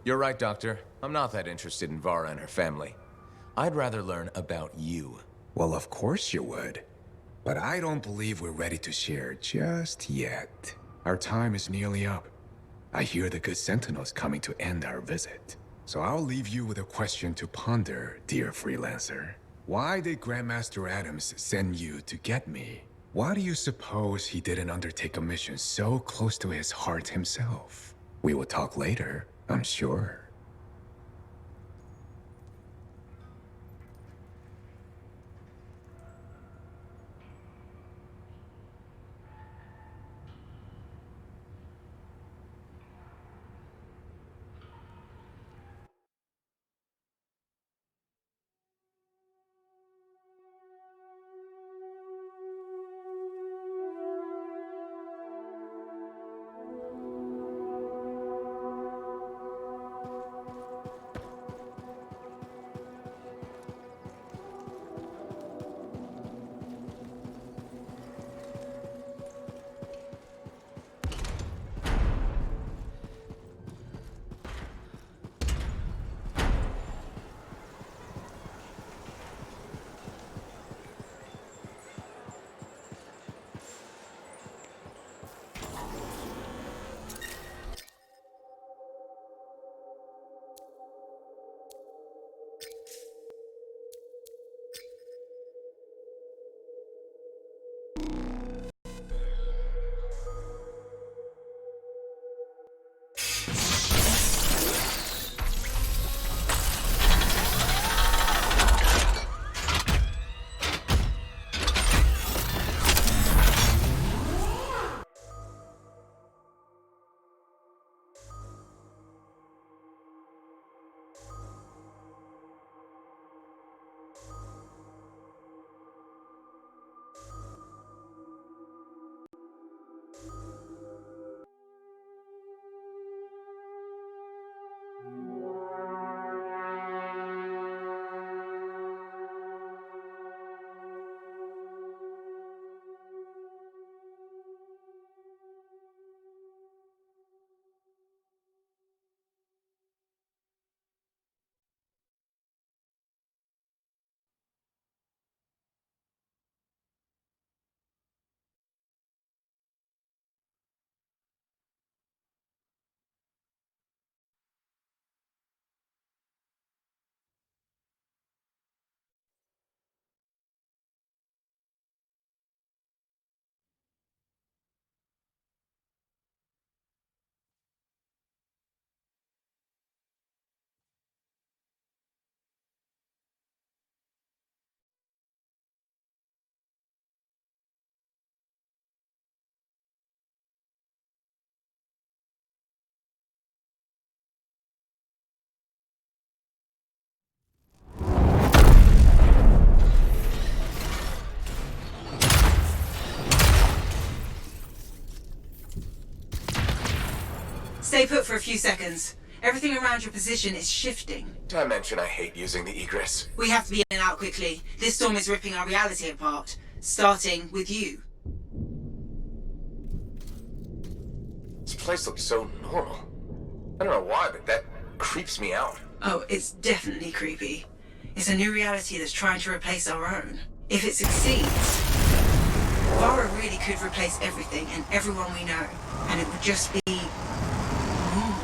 D: You're right, Doctor. I'm not that interested in Vara and her family. I'd rather learn about you.
L: Well, of course you would. But I don't believe we're ready to share just yet. Our time is nearly up. I hear the good Sentinel's coming to end our visit. So I'll leave you with a question to ponder, dear freelancer. Why did Grandmaster Adams send you to get me? Why do you suppose he didn't undertake a mission so close to his heart himself? We will talk later, I'm sure.
B: Stay put for a few seconds. Everything around your position is shifting.
D: Did I mention I hate using the egress?
B: We have to be in and out quickly. This storm is ripping our reality apart, starting with you.
D: This place looks so normal. I don't know why, but that creeps me out.
B: Oh, it's definitely creepy. It's a new reality that's trying to replace our own. If it succeeds, Vara really could replace everything and everyone we know, and it would just be normal.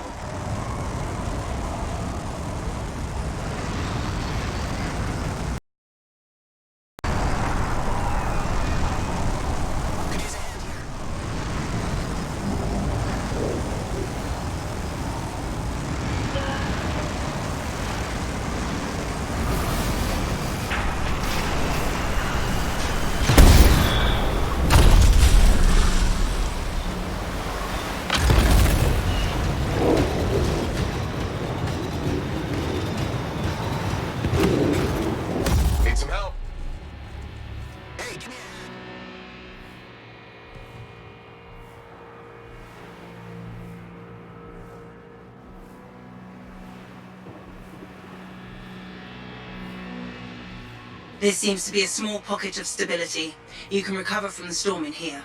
B: This seems to be a small pocket of stability. You can recover from the storm in here.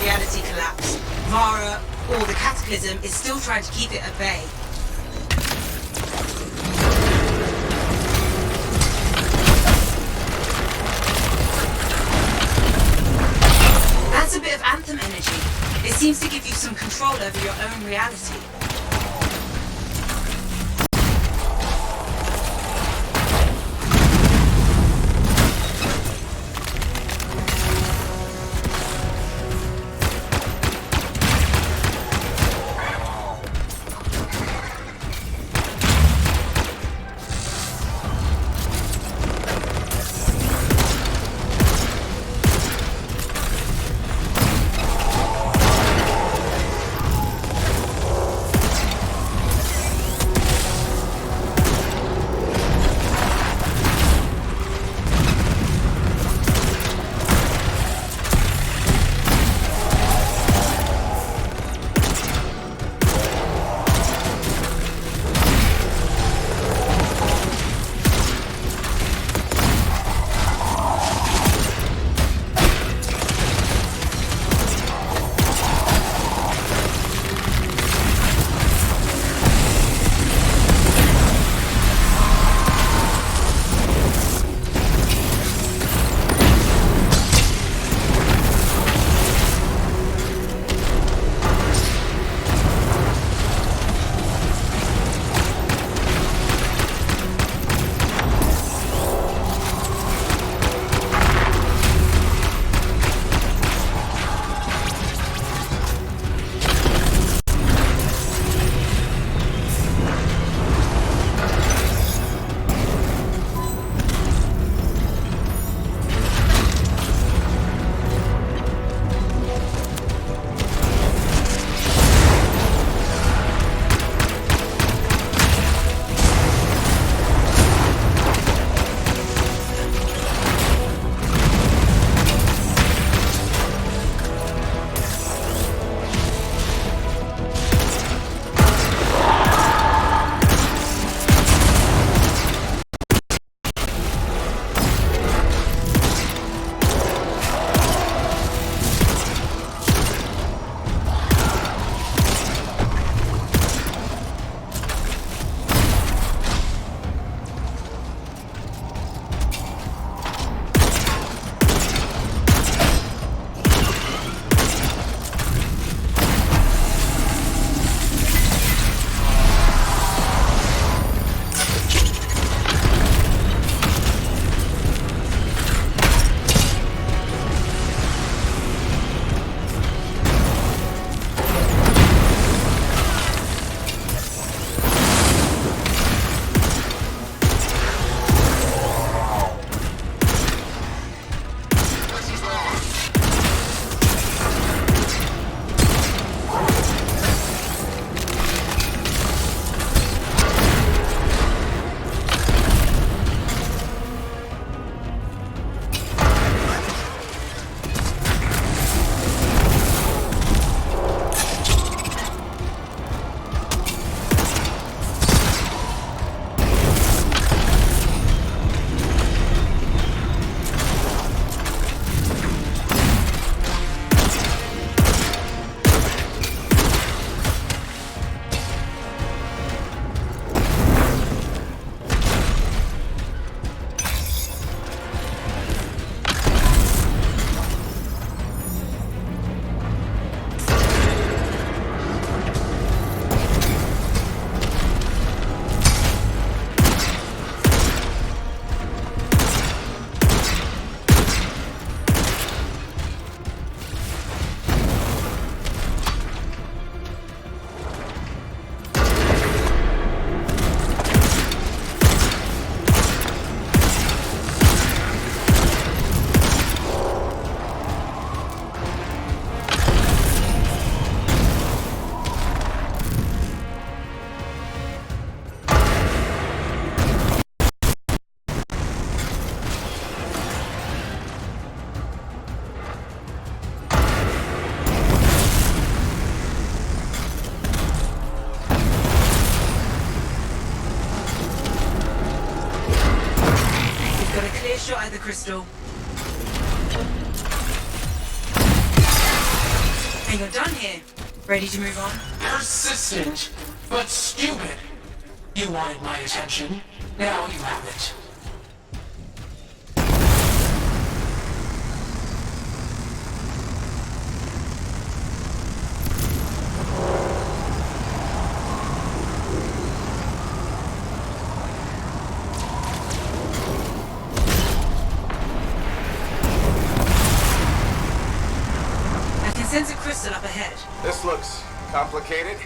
B: Reality collapse. Vara, or the Cataclysm, is still trying to keep it at bay. That's a bit of Anthem energy. It seems to give you some control over your own reality. shot at the crystal. And you're done here. Ready to move on?
A: Persistent, but stupid. You wanted my attention. Now you have it.
B: I can sense a crystal up ahead.
D: This looks complicated.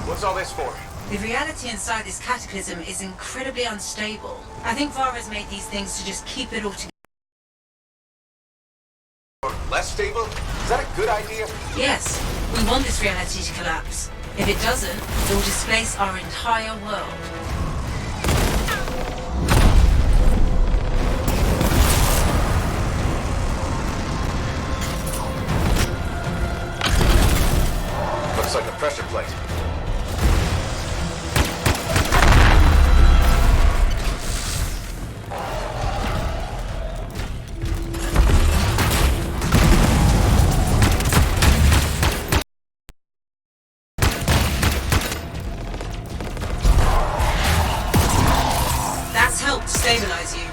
D: What's all this for?
B: The reality inside this cataclysm is incredibly unstable. I think Vara's made these things to just keep it all together.
D: Less stable? Is that a good idea?
B: Yes, we want this reality to collapse. If it doesn't, it will displace our entire world.
D: Looks like a pressure plate.
B: That's helped stabilize you.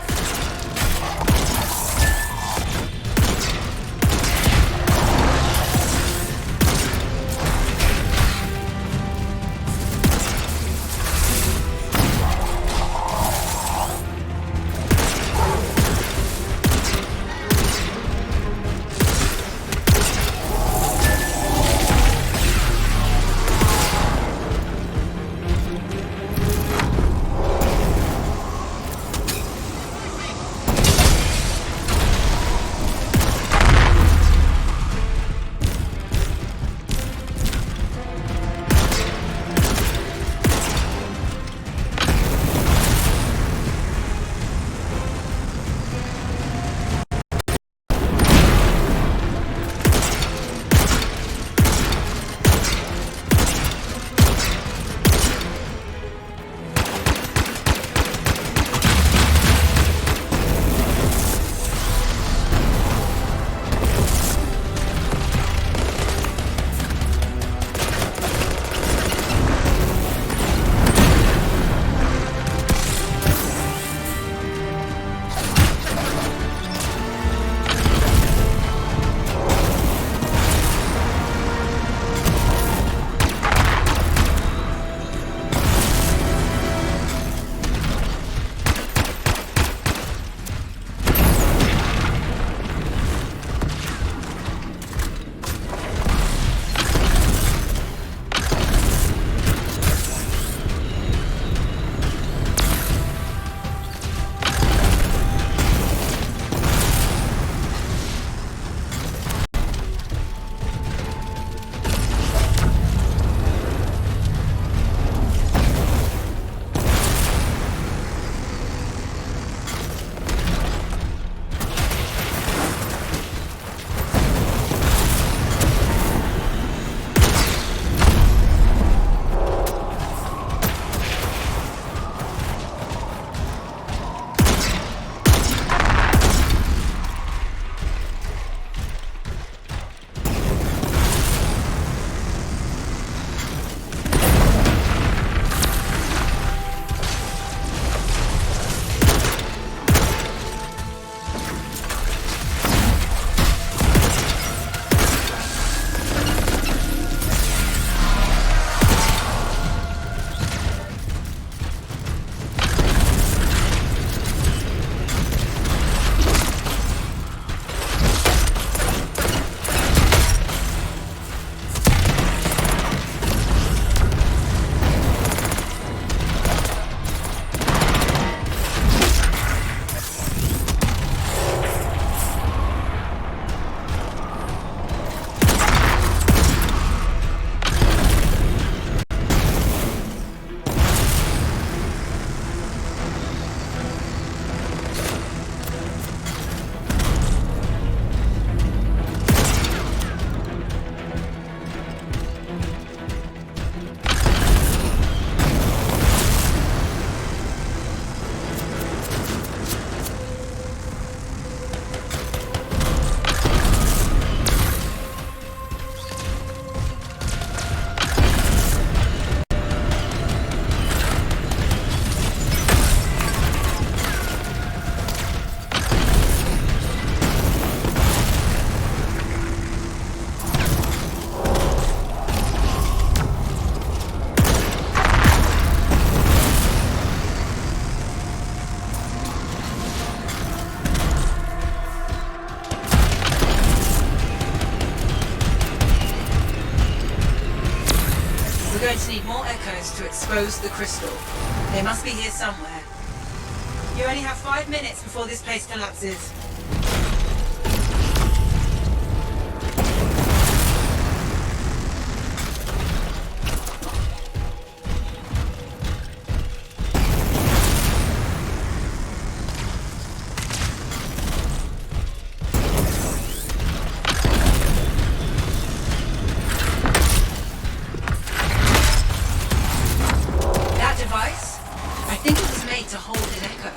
B: codes to expose the crystal. They must be here somewhere. You only have 5 minutes before this place collapses. To hold an echo.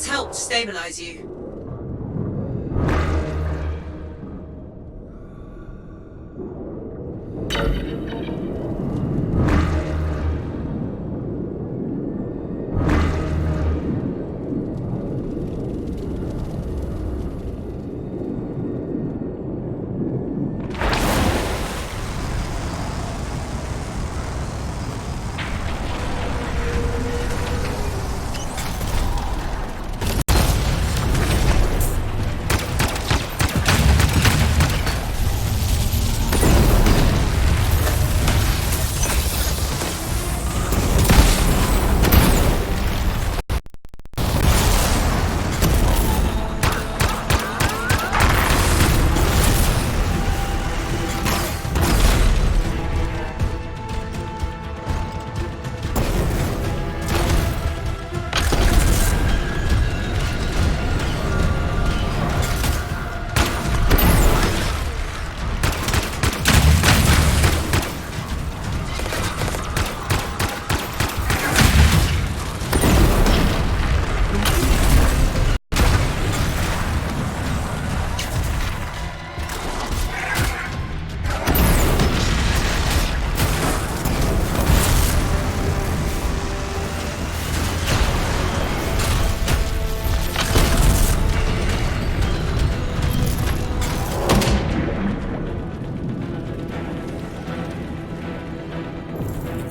B: Helped stabilize you.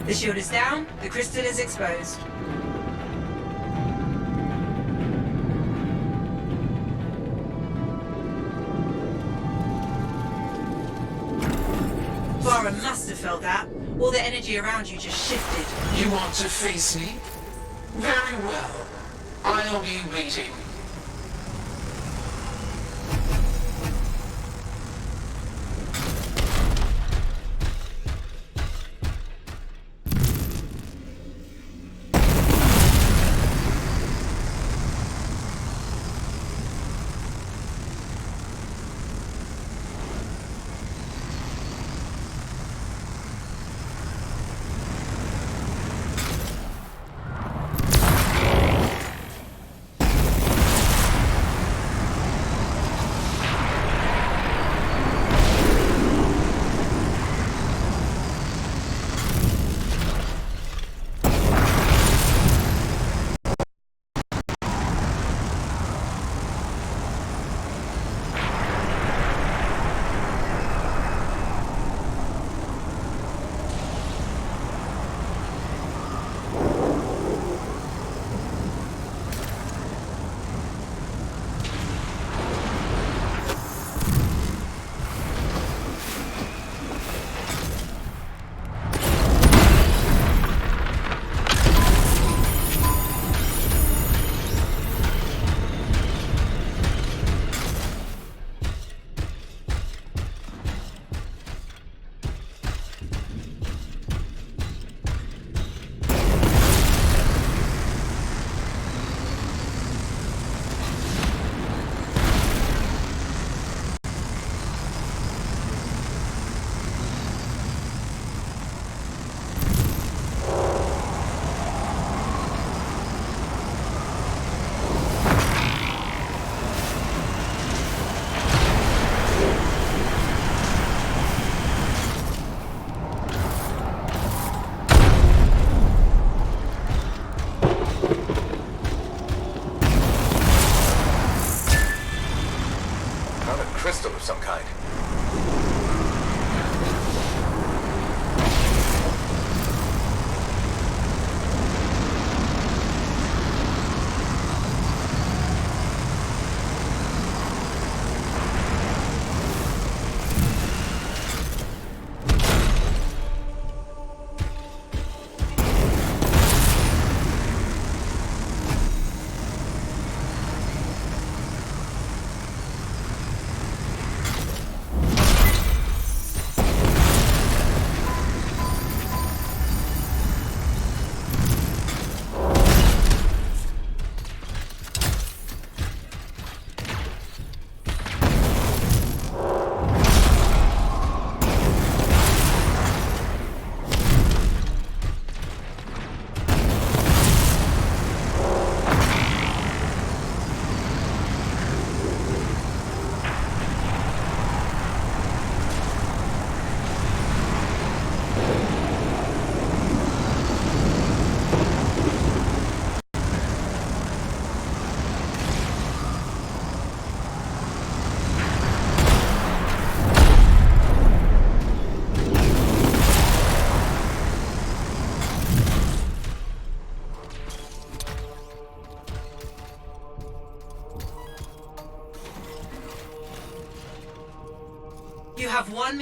B: The shield is down, the crystal is exposed. Bara must have felt that. All the energy around you just shifted.
A: You want to face me? Very well. I'll be waiting.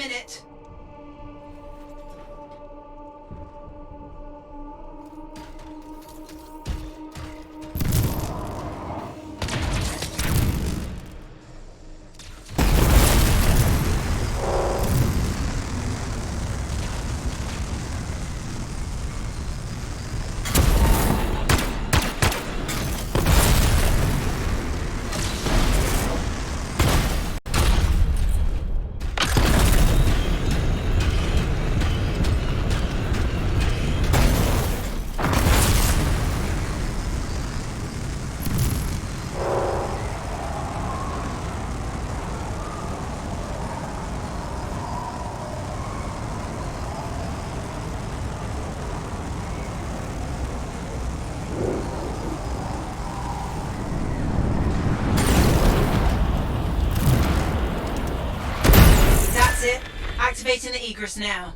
B: minute. Activating the egress now.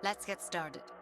G: Let's get started.